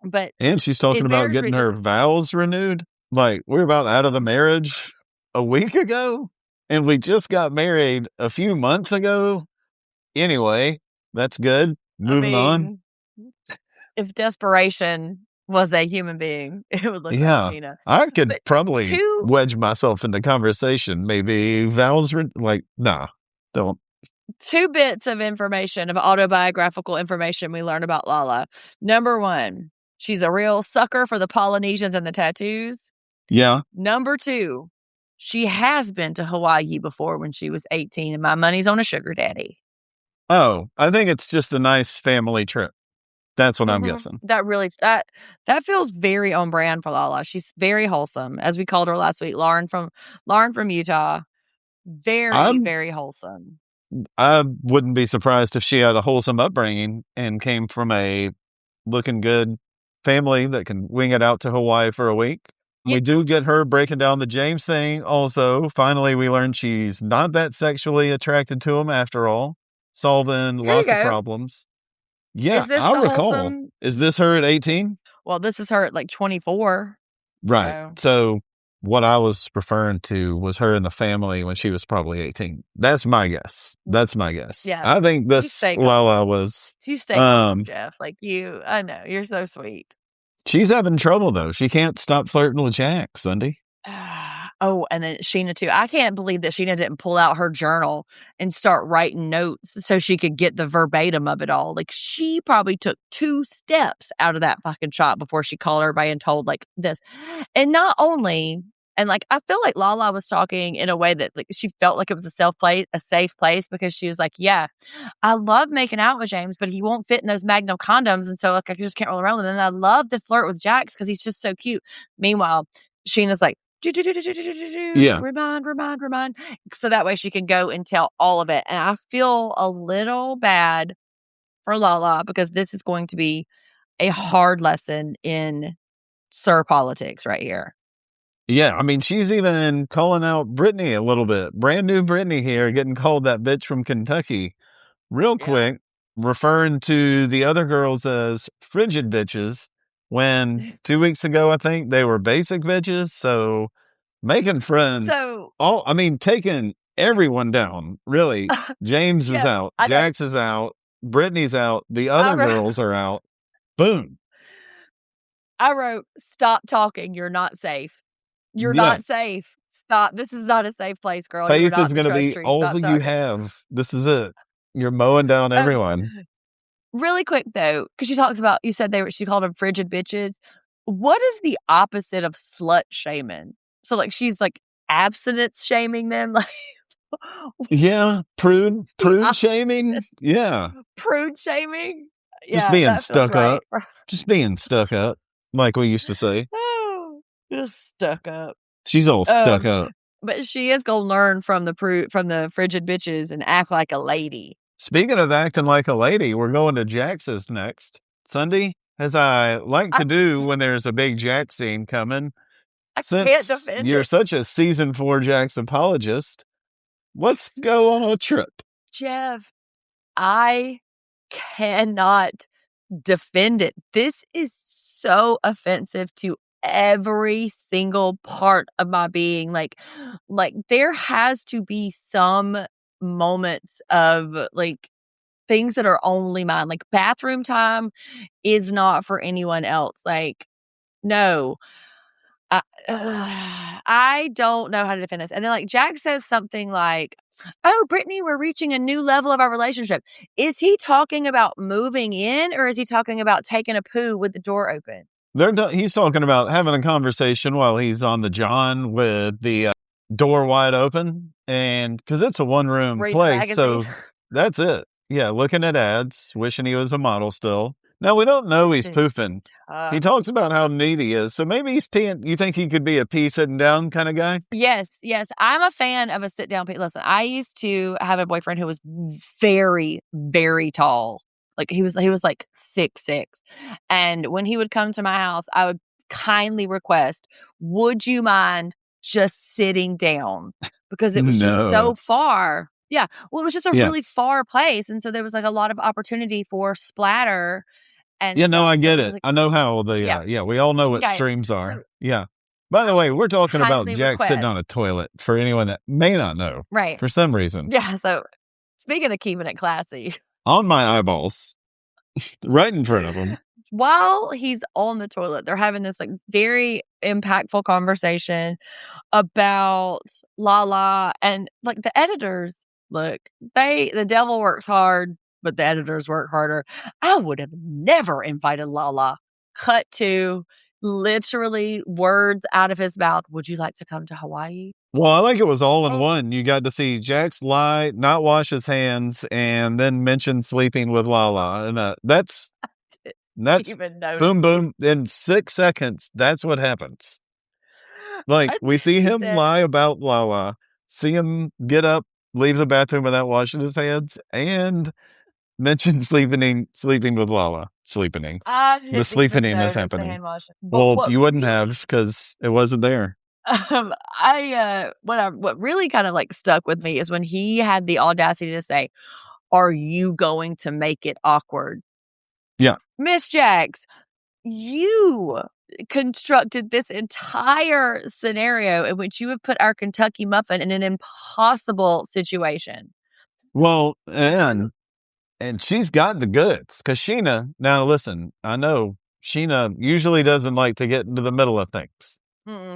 But And she's talking about getting her vows renewed. Like, we're about out of the marriage a week ago, and we just got married a few months ago. Anyway, that's good. Moving on. If desperation was a human being, it would look like Sheena. I could probably wedge myself into conversation. Maybe vows, nah, don't. 2 bits of information, of autobiographical information we learned about Lala. Number 1, she's a real sucker for the Polynesians and the tattoos. Yeah. Number 2, she has been to Hawaii before when she was 18, and my money's on a sugar daddy. Oh, I think it's just a nice family trip. That's what I'm guessing. That feels very on brand for Lala. She's very wholesome, as we called her last week. Lauren from Utah, very wholesome. I wouldn't be surprised if she had a wholesome upbringing and came from a looking good family that can wing it out to Hawaii for a week. We do get her breaking down the James thing. Also, finally, we learned she's not that sexually attracted to him after all, solving lots of problems. Yeah, I recall. Is this her at 18? Well, this is her at like 24. Right. So what I was referring to was her in the family when she was probably 18. That's my guess. Yeah. I think this Lala was... You stay calm, Jeff. Like I know. You're so sweet. She's having trouble, though. She can't stop flirting with Jack, Sundi. Oh, and then Sheena, too. I can't believe that Sheena didn't pull out her journal and start writing notes so she could get the verbatim of it all. Like, she probably took 2 steps out of that fucking shop before she called everybody and told, like, this. And not only... And, like, I feel like Lala was talking in a way that, like, she felt like it was a safe place because she was like, yeah, I love making out with James, but he won't fit in those Magnum condoms. And so, like, I just can't roll around with him. And I love to flirt with Jax because he's just so cute. Meanwhile, Sheena's like, yeah, remind. So that way she can go and tell all of it. And I feel a little bad for Lala because this is going to be a hard lesson in Sir Politics right here. Yeah, I mean, she's even calling out Brittany a little bit. Brand new Brittany here, getting called that bitch from Kentucky real quick, referring to the other girls as frigid bitches when 2 weeks ago, I think, they were basic bitches. So making friends, taking everyone down, really. James is out, Jax is out, Brittany's out, the other girls are out. Boom. I wrote, stop talking, you're not safe. You're not safe. Stop. This is not a safe place, girl. Faith is going to be all you have. This is it. You're mowing down everyone. Really quick, though, because she talks about, you said she called them frigid bitches. What is the opposite of slut shaming? So, like, she's, like, abstinence shaming them? Like, yeah. Prude shaming? Yeah. Prude shaming? Just being stuck up. Just being stuck up, like we used to say. Just stuck up. She's all stuck up. But she is going to learn from the frigid bitches and act like a lady. Speaking of acting like a lady, we're going to Jax's next. Sundi, as I like to do when there's a big Jax scene coming. Can't defend you're such a season 4 Jax apologist, let's go on a trip. Jeff, I cannot defend it. This is so offensive to every single part of my being. Like there has to be some moments of like things that are only mine. Like bathroom time is not for anyone else. Like, no. I don't know how to defend this. And then like Jack says something like, "Oh, Brittany, we're reaching a new level of our relationship." Is he talking about moving in, or is he talking about taking a poo with the door open? He's talking about having a conversation while he's on the John with the door wide open, and because it's a one-room Reading place, magazine. so that's it. Yeah, looking at ads, wishing he was a model still. Now we don't know he's pooping. He talks about how neat he is, so maybe he's peeing. You think he could be a pee sitting down kind of guy? Yes. I'm a fan of a sit down pee. Listen, I used to have a boyfriend who was very, very tall. Like he was like 6'6". And when he would come to my house, I would kindly request, "Would you mind just sitting down?" Because it was just so far. Yeah. Well, it was just a really far place. And so there was like a lot of opportunity for splatter. And Yeah, no, I get it. like, I know how we all know what streams are. Yeah. By the way, we're talking about Jack sitting on a toilet for anyone that may not know. Right. For some reason. Yeah. So speaking of keeping it classy. On my eyeballs, right in front of him. While he's on the toilet, they're having this like very impactful conversation about Lala, and like the editors, look, the devil works hard, but the editors work harder. I would have never invited Lala. Cut to literally words out of his mouth. "Would you like to come to Hawaii?" Well, I like it was all in one. You got to see Jax lie, not wash his hands, and then mention sleeping with Lala. And that's boom, boom. In 6 seconds, that's what happens. Like, we see him lie about Lala, see him get up, leave the bathroom without washing his hands, and mention sleeping with Lala. The sleeping is happening. Well, you wouldn't have because it wasn't there. What really kind of like stuck with me is when he had the audacity to say, "Are you going to make it awkward?" Yeah. Miss Jax, you constructed this entire scenario in which you have put our Kentucky muffin in an impossible situation. Well, and she's got the goods because Sheena, now listen, I know Sheena usually doesn't like to get into the middle of things.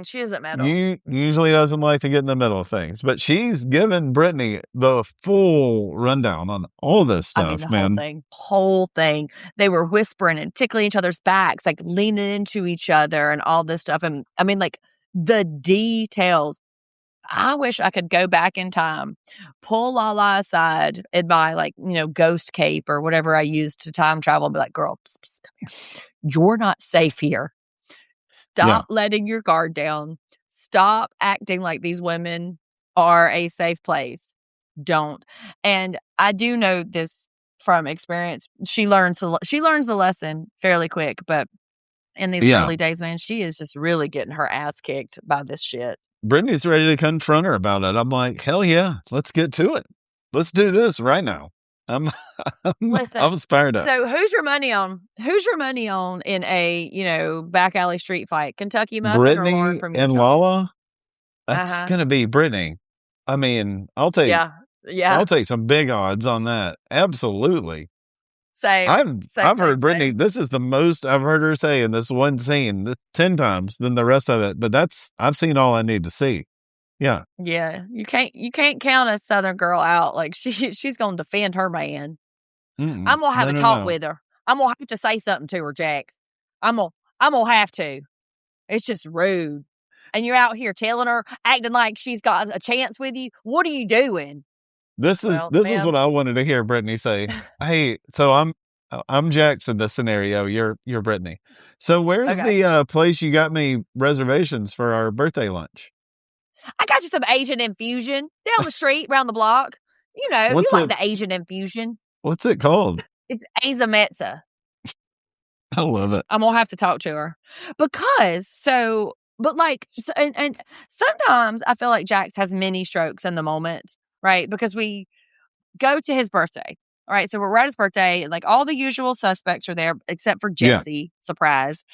She isn't metal. Usually doesn't like to get in the middle of things, but she's given Brittany the full rundown on all this stuff, man. Whole thing. They were whispering and tickling each other's backs, like leaning into each other and all this stuff. And I mean, like the details. I wish I could go back in time, pull Lala aside in my like, ghost cape or whatever I used to time travel and be like, "Girl, psst, psst, come here. You're not safe here. Stop letting your guard down. Stop acting like these women are a safe place. Don't." And I do know this from experience. She learns the lesson fairly quick, but in these early days, man, she is just really getting her ass kicked by this shit. Brittany's ready to confront her about it. I'm like, hell yeah, let's get to it. Let's do this right now. I'm fired up. So who's your money on? Who's your money on in a, back alley street fight? Kentucky Muffin Brittany or Lauren from Utah? and Lala? That's going to be Brittany. I mean, I'll take some big odds on that. Absolutely. I've heard Brittany, this is the most I've heard her say in this one scene 10 times than the rest of it, but I've seen all I need to see. Yeah. Yeah. You can't count a Southern girl out. Like she's going to defend her man. I'm going to have a talk with her. I'm going to have to say something to her, Jax. I'm going to have to. It's just rude. And you're out here telling her, acting like she's got a chance with you. What are you doing? This is what I wanted to hear Brittany say. Hey, so I'm Jax in this scenario. You're Brittany. So where's the place you got me reservations for our birthday lunch? I got you some Asian infusion down the street, around the block. You like the Asian infusion. What's it called? It's Azametza. I love it. I'm gonna have to talk to her and sometimes I feel like Jax has mini strokes in the moment. Right? Because we go to his birthday. All right. So we're at his birthday. Like all the usual suspects are there except for Jesse. Yeah. Surprise.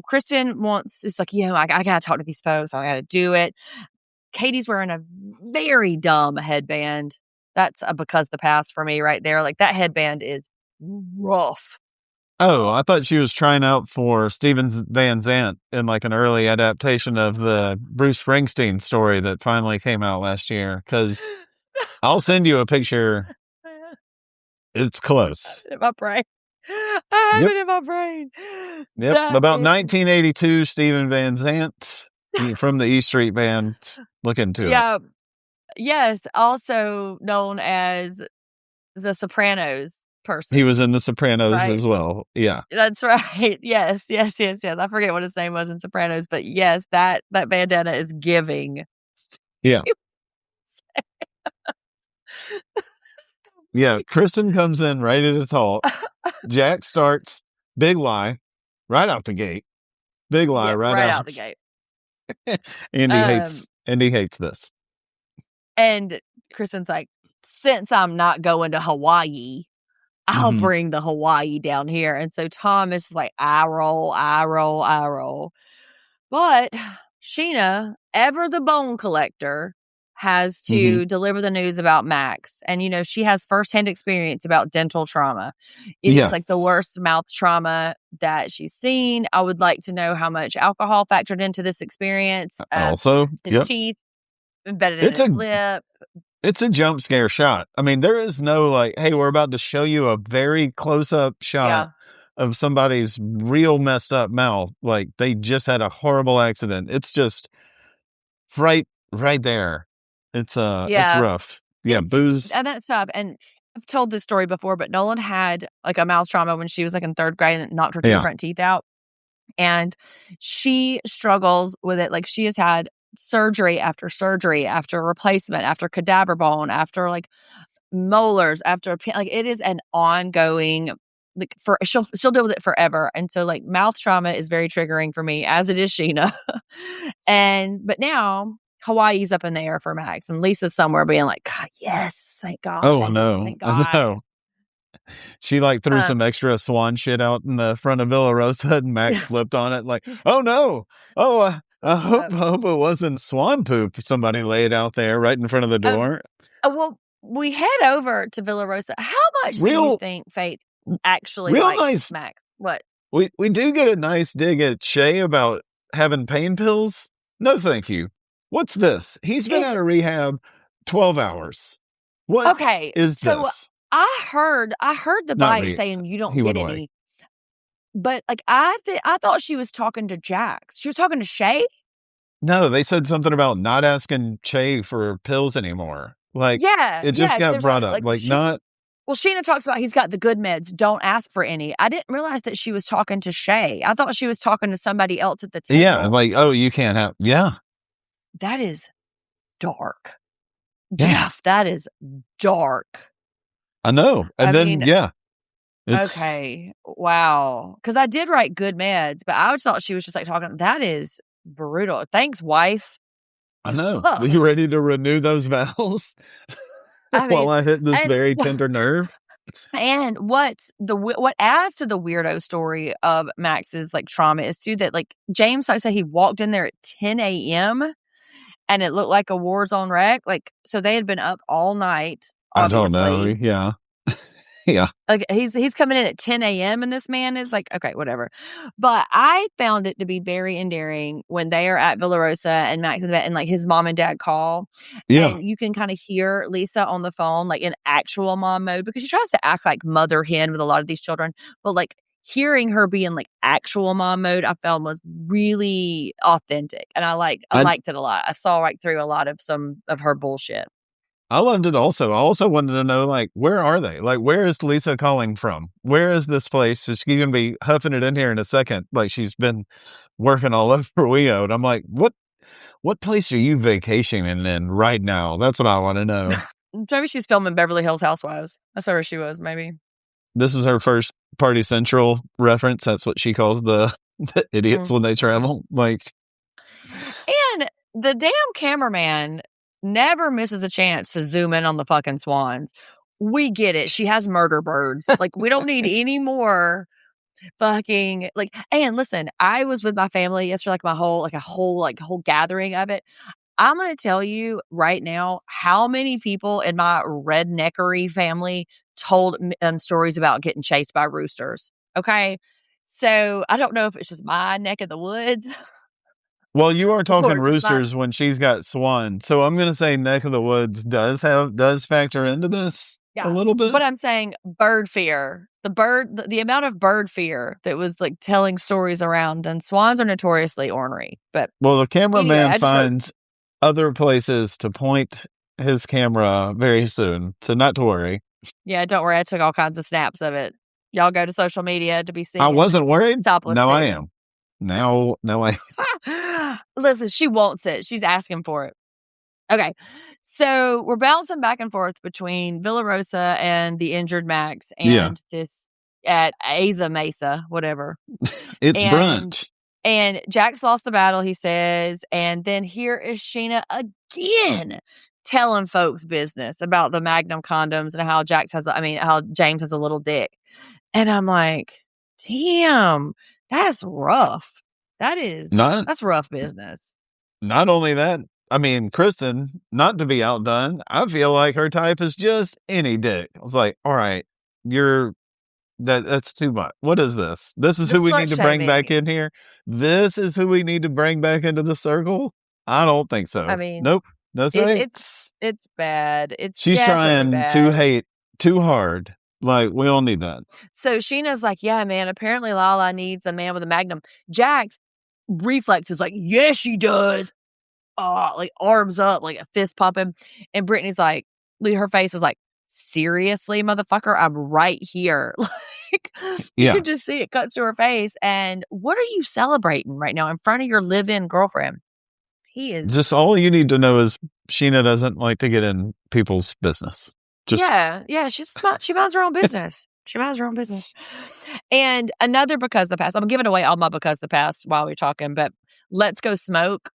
Kristen it's like, I got to talk to these folks. I got to do it. Katie's wearing a very dumb headband. That's a because the past for me right there. Like that headband is rough. Oh, I thought she was trying out for Steven Van Zandt in like an early adaptation of the Bruce Springsteen story that finally came out last year. Because I'll send you a picture. It's close. In my brain. I have Yep. it in my brain. Yep. That About is- 1982, Steven Van Zandt from the E Street Band. Look into it. Yeah. Yes. Also known as the Sopranos person. He was in The Sopranos right? as well. Yeah. That's right. Yes. I forget what his name was in Sopranos, but yes, that bandana is giving. Yeah. Yeah. Kristen comes in ready to talk. Jack starts, big lie, right out the gate. Big lie, Yeah, right out the gate. Andy hates this. And Kristen's like, since I'm not going to Hawaii, I'll bring the Hawaii down here. And so Tom is like, I roll. But Sheena, ever the bone collector, has to deliver the news about Max. And, you know, she has firsthand experience about dental trauma. It is like the worst mouth trauma that she's seen. I would like to know how much alcohol factored into this experience. Also, his teeth embedded in his lip. It's a jump scare shot. I mean, there is no like, hey, we're about to show you a very close up shot of somebody's real messed up mouth. Like they just had a horrible accident. It's just right there. It's rough. Yeah, booze. And that stuff. And I've told this story before, but Nolan had like a mouth trauma when she was like in third grade and knocked her two front teeth out. And she struggles with it. Like she has had surgery after replacement, after cadaver bone, after like molars, after like it is an ongoing like for she'll deal with it forever. And so like mouth trauma is very triggering for me, as it is Sheena. But now Hawaii's up in the air for Max, and Lisa's somewhere being like, God, yes, thank God. Oh no, thank God. I know. She like threw some extra swan shit out in the front of Villa Rosa, and Max slipped on it. Like, oh no, I hope it wasn't swan poop. Somebody laid out there right in front of the door. Well, we head over to Villa Rosa. How much do you think Fate actually likes Max? What? We do get a nice dig at Shay about having pain pills. No, thank you. What's this? He's been out of rehab 12 hours. What is this? I heard the bite saying you don't get any. But like I thought she was talking to Jax. She was talking to Shay. No, they said something about not asking Shay for pills anymore. Like it just got brought up. Like not. Well, Sheena talks about he's got the good meds. Don't ask for any. I didn't realize that she was talking to Shay. I thought she was talking to somebody else at the table. Yeah, like you can't have. Yeah, that is dark. Jeff, that is dark. I know. And okay. Wow. Because I did write good meds, but I thought she was just like talking. That is brutal. Thanks, wife. I know. Are you ready to renew those vows? While I hit this very tender nerve. And what adds to the weirdo story of Max's like trauma is too that like James, I said he walked in there at 10 a.m. and it looked like a war zone wreck. Like, so they had been up all night. Obviously. I don't know. Yeah. Yeah. Like he's coming in at 10 a.m. and this man is like, okay, whatever. But I found it to be very endearing when they are at Villa Rosa and Max and like his mom and dad call. Yeah. And you can kind of hear Lisa on the phone, like in actual mom mode, because she tries to act like mother hen with a lot of these children. But like hearing her be in like actual mom mode, I found was really authentic. And I liked it a lot. I saw right through a lot of some of her bullshit. I loved it also. I also wanted to know, like, where are they? Like, where is Lisa calling from? Where is this place? She's going to be huffing it in here in a second. Like, she's been working all over WeO. And I'm like, what place are you vacationing in right now? That's what I want to know. Maybe she's filming Beverly Hills Housewives. That's where she was, maybe. This is her first Party Central reference. That's what she calls the idiots when they travel. Like, and the damn cameraman never misses a chance to zoom in on the fucking swans. We get it. She has murder birds. Like, we don't need any more fucking like. And listen, I was with my family yesterday, like a whole gathering of it. I'm going to tell you right now how many people in my redneckery family told stories about getting chased by roosters. Okay. So I don't know if it's just my neck of the woods. Well, you are talking Or just my roosters when she's got swan. So I'm going to say neck of the woods does factor into this a little bit. But I'm saying bird fear. The amount of bird fear that was like telling stories around, and swans are notoriously ornery. But well, the anyway, cameraman I just wrote, finds other places to point his camera very soon. So not to worry. yeah, don't worry. I took all kinds of snaps of it. Y'all go to social media to be I seeing wasn't worried. topless Now I pics. am. Now I Listen, she wants it. She's asking for it. Okay. So we're bouncing back and forth between Villa Rosa and the injured Max Yeah. and this at Aza Mesa, whatever. It's And brunch. And Jack's lost the battle, he says. And then here is Sheena again telling folks business about the Magnum condoms and how how James has a little dick. And I'm like, damn, that's rough. That's rough business. Not only that, I mean, Kristen, not to be outdone, I feel like her type is just any dick. I was like, all right, that's too much. What is this? This is The who we slut need to bring back shaming. in here. This is who we need to bring back into the circle. I don't think so. I mean, Nope. No it's thanks. bad. It's She's definitely trying to bad. hate too hard. Like, we all need that. So Sheena's like, yeah, man, apparently Lala needs a man with a Magnum. Jack's reflex is like, yes, she does. Like arms up, like a fist pumping. And Brittany's like, her face is like, seriously, motherfucker, I'm right here. Like, you Yeah. can just see it cuts to her face. And what are you celebrating right now in front of your live-in girlfriend? He is Just all you need to know is Sheena doesn't like to get in people's business. Just yeah. She minds her own business. She minds her own business. And another because the past. I'm giving away all my because the past while we're talking, but let's go smoke.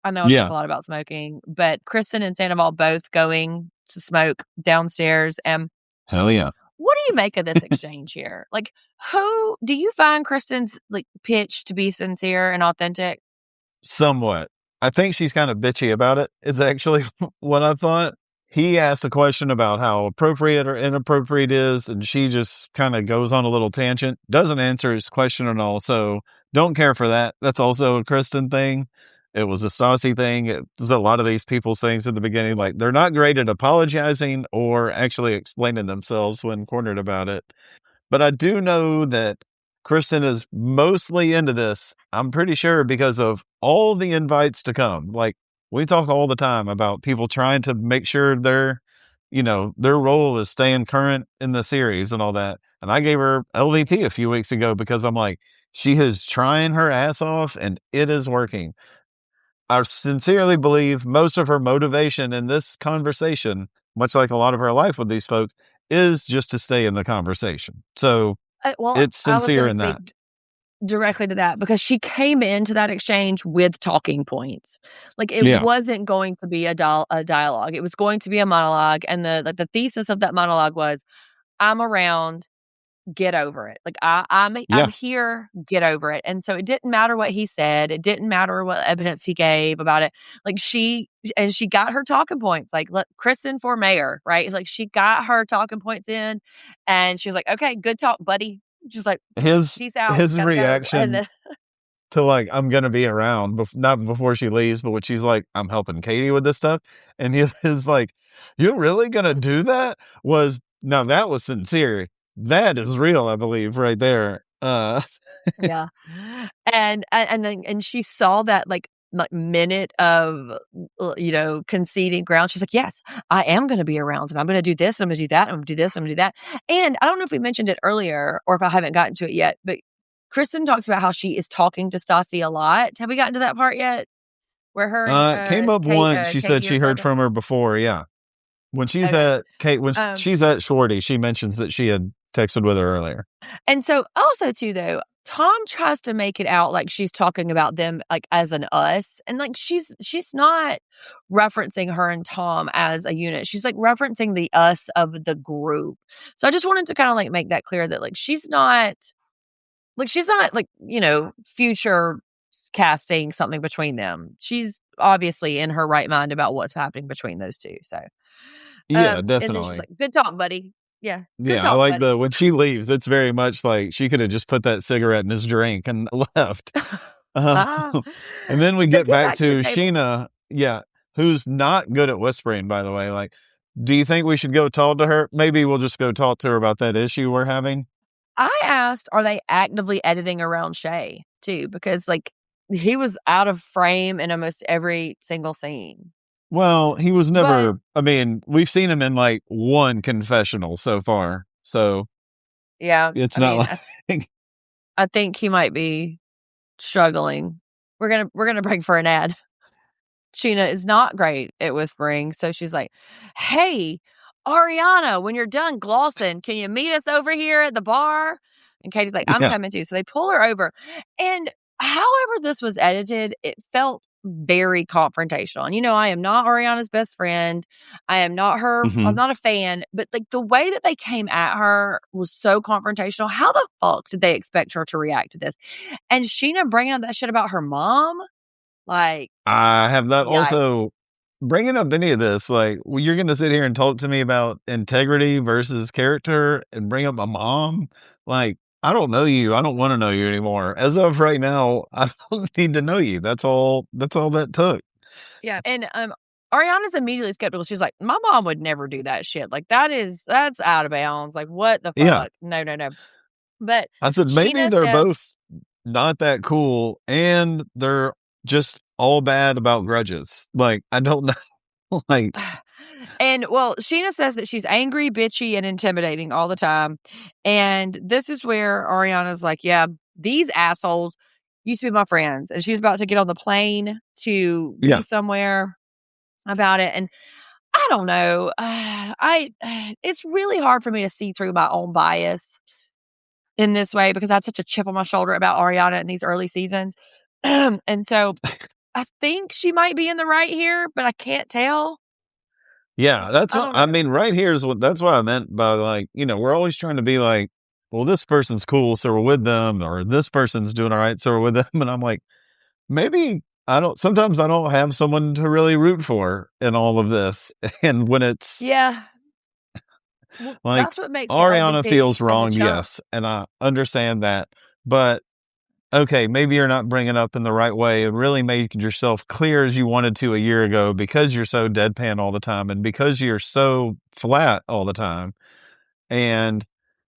I know I talk a lot about smoking, but Kristen and Sandoval both going to smoke downstairs. And hell yeah. what do you make of this exchange here? Like, who do you find Kristen's like pitch to be sincere and authentic? Somewhat. I think she's kind of bitchy about it, is actually what I thought. He asked a question about how appropriate or inappropriate is, and she just kind of goes on a little tangent, doesn't answer his question at all. So don't care for that. That's also a Kristen thing. It was a Stassi thing. It was a lot of these people's things in the beginning. Like, they're not great at apologizing or actually explaining themselves when cornered about it. But I do know that Kristen is mostly into this, I'm pretty sure, because of all the invites to come. Like, we talk all the time about people trying to make sure their role is staying current in the series and all that. And I gave her LVP a few weeks ago because I'm like, she is trying her ass off and it is working. I sincerely believe most of her motivation in this conversation, much like a lot of her life with these folks, is just to stay in the conversation. So it's sincere in that. Directly to that because she came into that exchange with talking points. Like, it wasn't going to be a dialogue. It was going to be a monologue. And the thesis of that monologue was, I'm around, get over it. Like, I'm here, get over it. And so it didn't matter what he said. It didn't matter what evidence he gave about it. Like, she got her talking points. Like, Kristen for mayor, right? It's like she got her talking points in and she was like, okay, good talk, buddy. She's like, peace out. His reaction to like, I'm going to be around, not before she leaves, but when she's like, I'm helping Katie with this stuff. And he is like, you're really going to do that? Now that was sincere. That is real, I believe, right there. Yeah. And she saw that like minute of, conceding ground. She's like, yes, I am going to be around and I'm going to do this. I'm going to do that. I'm going to do this. I'm going to do that. And I don't know if we mentioned it earlier or if I haven't gotten to it yet, but Kristen talks about how she is talking to Stassi a lot. Have we gotten to that part yet? Where her and, came up once. She said she heard from her before. Yeah. When she's at she's at Schwartz, she mentions that she had texted with her earlier. And so also too, though, Tom tries to make it out like she's talking about them like as an us. And like she's not referencing her and Tom as a unit. She's like referencing the us of the group. So I just wanted to kind of like make that clear that like she's not future casting something between them. She's obviously in her right mind about what's happening between those two. So, Yeah, and then she's definitely. like, "Good talk, buddy." Yeah, good Yeah, I talk, like buddy. when she leaves, it's very much like she could have just put that cigarette in his drink and left. Uh, Ah, and then we they get get back back to the to table. Sheena, yeah, who's not good at whispering, by the way. Like, do you think we should go talk to her? Maybe we'll just go talk to her about that issue we're having. I asked, are they actively editing around Shay too? Because like he was out of frame in almost every single scene. Well, he was But never, I mean, we've seen him in like one confessional so far. So yeah, it's I not mean, like, I think he might be struggling. We're gonna break for an ad. Sheena is not great at whispering, so she's like, "Hey, Ariana, when you're done glossing, can you meet us over here at the bar?" And Katie's like, "I'm yeah. coming too." So they pull her over, and however this was edited, it felt very confrontational. And I am not Ariana's best friend. I am not her. I'm Hmm. not a fan. But like the way that they came at her was so confrontational. How the fuck did they expect her to react to this? And Sheena bringing up that shit about her mom, like, I have not yikes. also bringing up any of this. Like, well, you're going to sit here and talk to me about integrity versus character and bring up my mom. Like, I don't know you. I don't want to know you anymore. As of right now, I don't need to know you. That's all that took. Yeah, and, Ariana's immediately skeptical. She's like, "My mom would never do that shit. Like, that's out of bounds. Like, what the Yeah. fuck? No, no, no." But I said, maybe Sheena they're says both not that cool and they're just all bad about grudges. Like, I don't know. Like, and, well, Sheena says that she's angry, bitchy, and intimidating all the time, and this is where Ariana's like, "Yeah, these assholes used to be my friends," and she's about to get on the plane to be yeah. somewhere about it, and I don't know. It's really hard for me to see through my own bias in this way because I have such a chip on my shoulder about Ariana in these early seasons. And so I think she might be in the right here, but I can't tell. Yeah, that's I what don't I know. mean. Right here is that's what I meant by like, we're always trying to be like, well, this person's cool, so we're with them, or this person's doing all right, so we're with them. And I'm like, maybe sometimes I don't have someone to really root for in all of this. And when it's Yeah. Well, like that's what makes the Ariana LVP feels and the wronged, chump. yes, and I understand that, but okay, maybe you're not bringing up in the right way and really made yourself clear as you wanted to a year ago because you're so deadpan all the time and because you're so flat all the time. And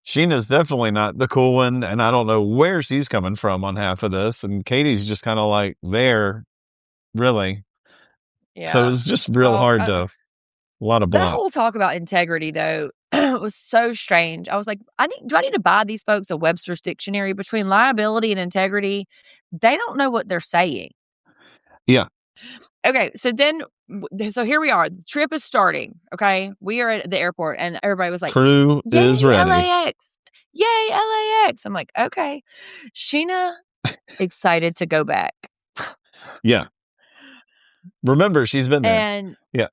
Sheena's definitely not the cool one, and I don't know where she's coming from on half of this. And Katie's just kind of like there, really. So Yeah. it's just real Well, hard to a lot of that block. whole talk about integrity, though, was so strange. I was like, do I need to buy these folks a Webster's dictionary between liability and integrity? They don't know what they're saying. Yeah, Okay, so here we are. The trip is starting. Okay, we are at the airport, and everybody was like, crew "Yay, is ready. LAX! Yay, LAX!" I'm like, okay. Sheena excited to go back, Yeah, remember she's been there. and Yeah.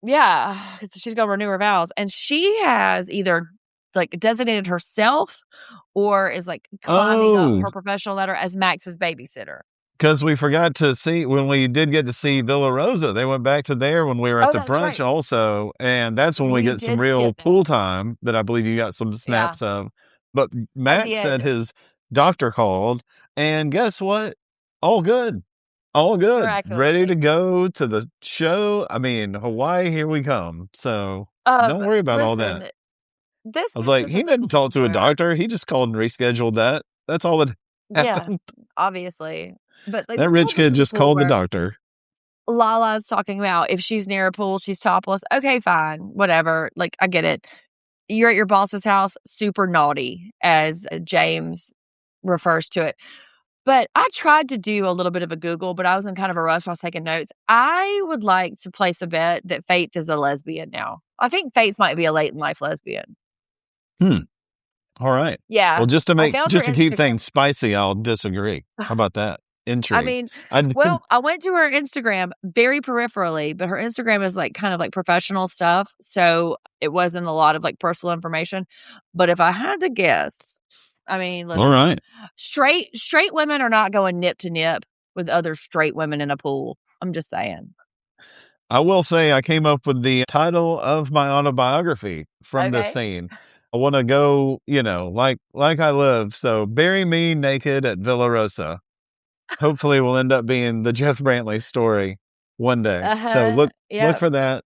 yeah, she's gonna renew her vows, and she has either like designated herself or is like climbing up Oh, her professional ladder as Max's babysitter. because we forgot to see when we did get to see Villa Rosa. They went back to there when we were at Oh, the that's brunch right. also, and that's when we We get some did real skip pool that. time that I believe you got some Yeah, snaps of. But I Matt said did. his doctor called, and guess what? All good. All good. Ready to Miraculously. go to the show. I mean, Hawaii, here we come. So don't worry about all that. Listen, this I was gives like, us he a didn't talk glimpse to a where doctor. He just called and rescheduled that. That's all that yeah, happened. obviously. But, like, That this rich tells us kid a just pool called the where doctor. Lala's talking about if she's near a pool, she's topless. Okay, fine, whatever. Like, I get it. You're at your boss's house, super naughty, as James refers to it. But I tried to do a little bit of a Google, but I was in kind of a rush. I was taking notes. I would like to place a bet that Faith is a lesbian now. I think Faith might be a late in life lesbian. Hmm. All right. Well, Yeah. I found her just to keep Instagram. things spicy, I'll disagree. How about that? I Intrigue. mean, I didn't, well, I went to her Instagram very peripherally, but her Instagram is like kind of like professional stuff. So it wasn't a lot of like personal information. But if I had to guess, I mean, all listen, right. straight women are not going nip to nip with other straight women in a pool. I'm just saying. I will say I came up with the title of my autobiography from this Okay. scene. I want to go, like I live. So bury me naked at Villa Rosa. Hopefully will end up being the Jeff Brantley story one day. So look Yeah. for that.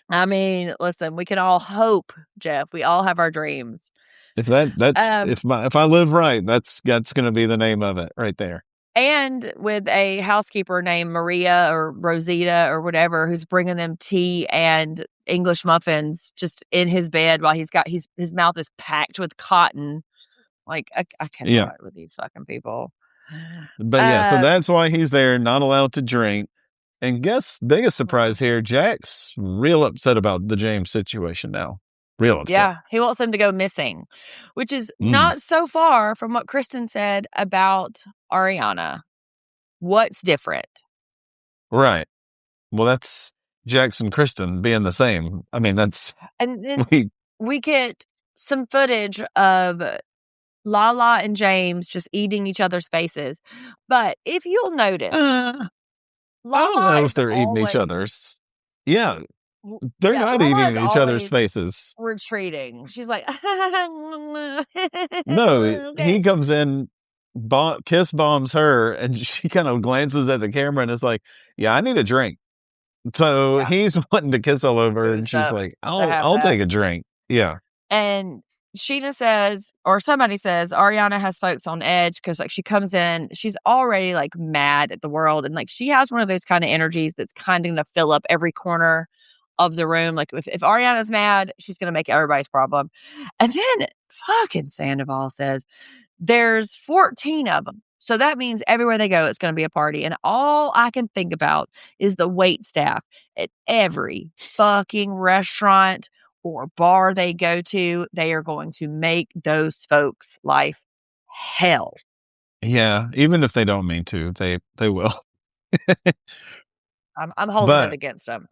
I mean, listen, we can all hope, Jeff. We all have our dreams. If if I live right, that's going to be the name of it right there. And with a housekeeper named Maria or Rosita or whatever, who's bringing them tea and English muffins just in his bed while his mouth is packed with cotton. Like, I cannot with these fucking people. But so that's why he's there, not allowed to drink. And guess biggest surprise here, Jack's real upset about the James situation now. Real upset. Yeah, he wants him to go missing, which is not so far from what Kristen said about Ariana. What's different? Right. Well, that's Jax and Kristen being the same. I mean, that's... And then we get some footage of Lala and James just eating each other's faces. But if you'll notice... I don't know if they're eating each other's. Yeah. They're not eating each other's faces. Retreating. She's like... No, he comes in... kiss bombs her, and she kind of glances at the camera and is like, yeah, I need a drink. So he's wanting to kiss all over her, and she's like, I'll take a drink. Yeah. And Sheena says, or somebody says, Ariana has folks on edge because like she comes in, she's already like mad at the world, and like she has one of those kind of energies that's kind of going to fill up every corner of the room. Like if Ariana's mad, she's going to make everybody's problem. And then fucking Sandoval says, there's 14 of them. So that means everywhere they go, it's going to be a party. And all I can think about is the wait staff at every fucking restaurant or bar they go to. They are going to make those folks' life hell. Yeah, even if they don't mean to, they will. I'm holding it against them.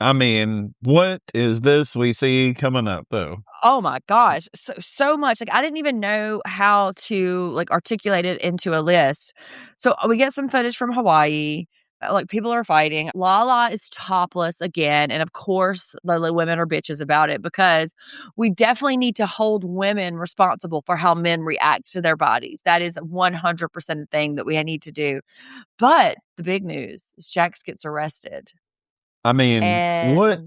I mean, what is this we see coming up, though? Oh my gosh, so much. Like I didn't even know how to like articulate it into a list. So we get some footage from Hawaii. Like people are fighting. Lala is topless again, and of course, the women are bitches about it because we definitely need to hold women responsible for how men react to their bodies. That is 100% a thing that we need to do. But the big news is Jax gets arrested. I mean, what?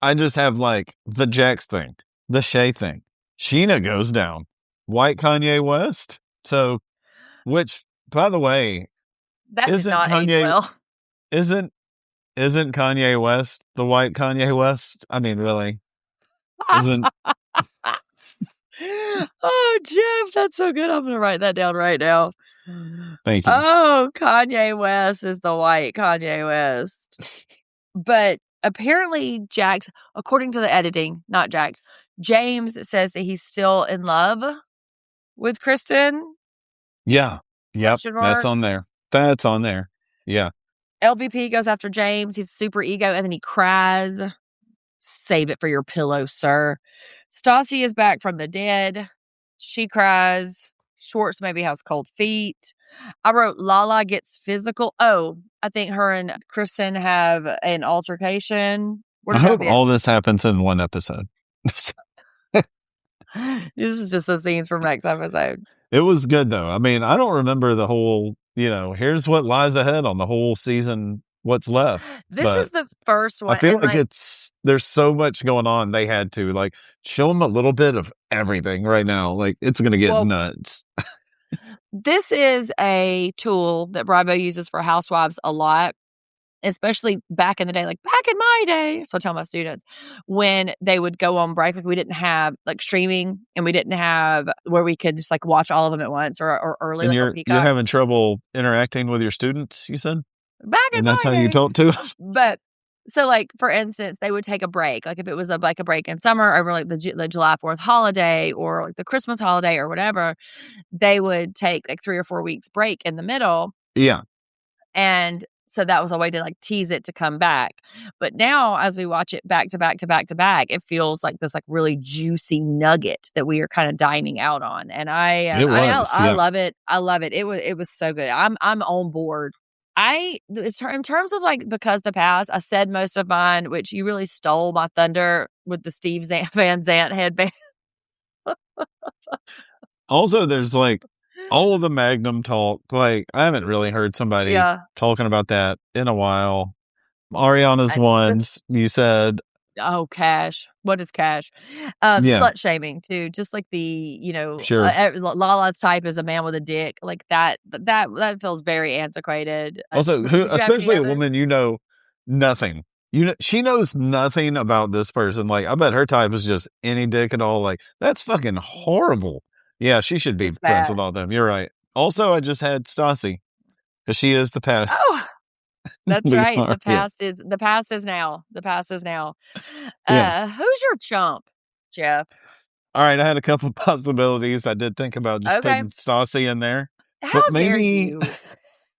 I just have like the Jax thing, the Shay thing. Sheena goes down. White Kanye West. So, which, by the way, that is not Kanye well. Isn't Kanye West the white Kanye West? I mean, really? Isn't? Oh, Jeff, that's so good. I'm going to write that down right now. Thank you. Oh, Kanye West is the white Kanye West. But apparently Jax, according to the editing, not Jax, James says that he's still in love with Kristen. Yeah. Yep. That's on there. Yeah. LVP goes after James. He's super ego, and then he cries. Save it for your pillow, sir. Stassi is back from the dead. She cries. Schwartz maybe has cold feet. I wrote Lala gets physical. Oh, I think her and Kristen have an altercation. I hope all this happens in one episode. This is just the scenes from next episode. It was good, though. I mean, I don't remember the whole, here's what lies ahead on the whole season, what's left. This is the first one. I feel like there's so much going on. They had to, show them a little bit of everything right now. Like, it's going to get nuts. This is a tool that Bravo uses for housewives a lot, especially back in the day, like back in my day. So I tell my students when they would go on break, like we didn't have like streaming and we didn't have where we could just like watch all of them at once or early. And like you're having trouble interacting with your students, you said? Back in and that's my how day. you talk to them? But so like, for instance, they would take a break. Like if it was a break in summer over like the July 4th holiday or like the Christmas holiday or whatever, they would take like 3 or 4 weeks break in the middle. Yeah. And so that was a way to like tease it to come back. But now as we watch it back to back to back to back, it feels like this like really juicy nugget that we are kind of dining out on. And I love it. I love it. It was so good. I'm on board. in terms of like because the past, I said most of mine, which you really stole my thunder with the Steve Van Zandt headband. Also, there's like all of the Magnum talk. Like, I haven't really heard somebody Yeah. talking about that in a while. Ariana's ones, you said. Oh, cash. What is cash? Yeah. Slut shaming too. Just like the, Sure. Lala's type is a man with a dick. Like that feels very antiquated. Also, Did who, you have any especially a others? woman, nothing. She knows nothing about this person. Like, I bet her type is just any dick at all. Like, that's fucking horrible. Yeah, she should be It's friends bad. with all them. You're right. Also, I just had Stassi because she is the past. Oh, that's We right. are, The past is now. The past is now. Yeah. Who's your chump, Jeff? All right, I had a couple possibilities. I did think about just Okay. putting Stassi in there, How but dare maybe you?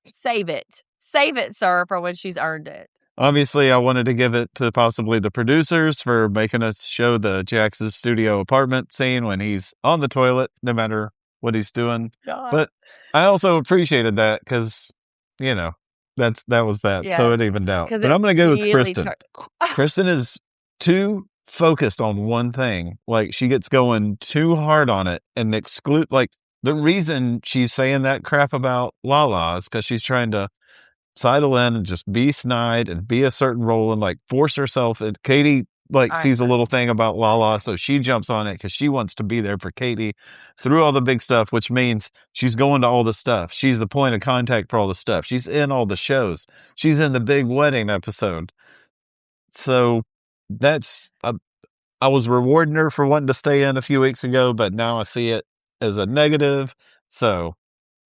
Save it. Save it, sir, for when she's earned it. obviously I wanted to give it to possibly the producers for making us show the Jax's studio apartment scene when he's on the toilet, no matter what he's doing. God. But I also appreciated that because, that was that. So it evened out. But I'm going to go with Kristen. Kristen is too focused on one thing. Like, she gets going too hard on it and exclude, like, the reason she's saying that crap about Lala is because she's trying to sidle in and just be snide and be a certain role and like force herself. And Katie sees a little thing about Lala, so she jumps on it because she wants to be there for Katie through all the big stuff, which means she's going to all the stuff. She's the point of contact for all the stuff. She's in all the shows. She's in the big wedding episode. So that's I was rewarding her for wanting to stay in a few weeks ago, but now I see it as a negative. So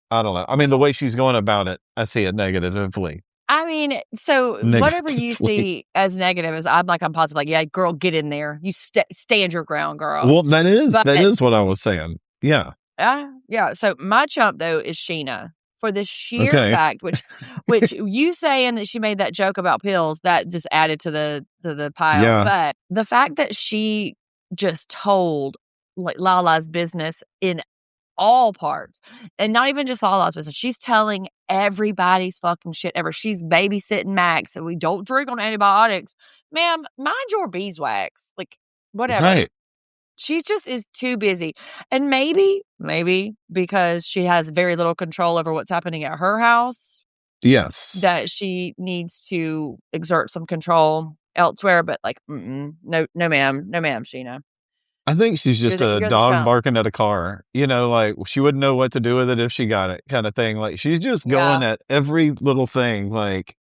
I don't know. I mean, the way she's going about it, I see it negatively. I mean, so whatever you see as negative is I'm positive. Like, yeah, girl, get in there. You stand your ground, girl. Well, that is what I was saying. Yeah. Yeah. So my chump though is Sheena for the sheer fact, which you saying that she made that joke about pills that just added to the pile. Yeah. But the fact that she just told like Lala's business in all parts, and not even just Lala's business. She's telling everybody's fucking shit ever. She's babysitting Max, and we don't drink on antibiotics. Ma'am, mind your beeswax. Like, whatever. Right. She just is too busy. And maybe because she has very little control over what's happening at her house. Yes. That she needs to exert some control elsewhere. But like, no, ma'am. No, ma'am, Sheena. I think she's just a dog barking at a car. Like, she wouldn't know what to do with it if she got it, kind of thing. Like, she's just going at every little thing. Like,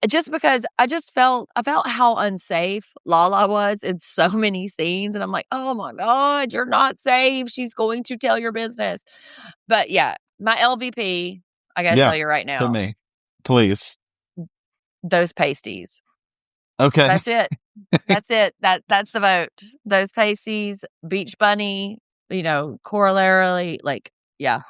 just because I felt how unsafe Lala was in so many scenes. And I'm like, oh my God, you're not safe. She's going to tell your business. But yeah, my LVP, I got to tell you right now. Hit me, please. Those pasties. Okay. That's it. That's it. That's the vote. Those pasties, Beach Bunny, corollary, like, yeah.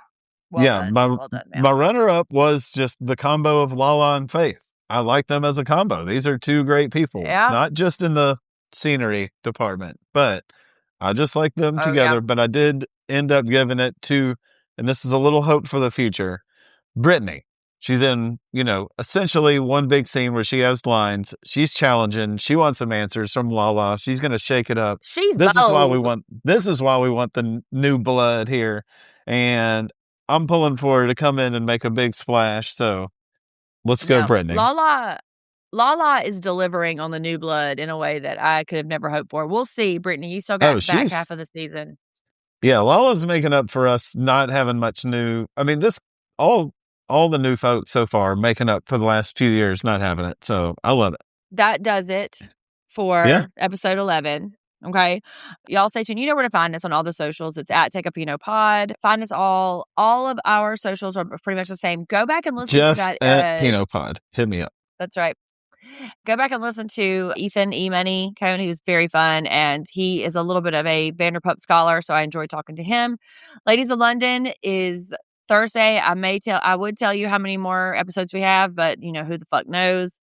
Well done. Well done, man. My runner-up was just the combo of Lala and Faith. I like them as a combo. These are two great people. Yeah. Not just in the scenery department, but I just like them together. Yeah. But I did end up giving it to, and this is a little hope for the future, Brittany. She's in, essentially one big scene where she has lines. She's challenging. She wants some answers from Lala. She's going to shake it up. This is why we want the new blood here. And I'm pulling for her to come in and make a big splash. So let's go, Brittany. Lala is delivering on the new blood in a way that I could have never hoped for. We'll see, Brittany. You still got the back half of the season. Yeah, Lala's making up for us not having much new. I mean, all the new folks so far making up for the last few years not having it. So I love it. That does it for episode 11. Okay. Y'all stay tuned. You know where to find us on all the socials. It's at Take a Pinot Pod. Find us all. All of our socials are pretty much the same. Go back and listen Jeff to that. At Pinot Pod. Hit me up. That's right. Go back and listen to Ethan E. Cohn. He was very fun, and he is a little bit of a Vanderpump scholar, so I enjoyed talking to him. Ladies of London is Thursday. I would tell you how many more episodes we have, but who the fuck knows.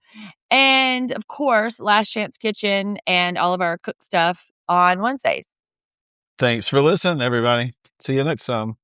And of course, Last Chance Kitchen and all of our cook stuff on Wednesdays. Thanks for listening, everybody. See you next time.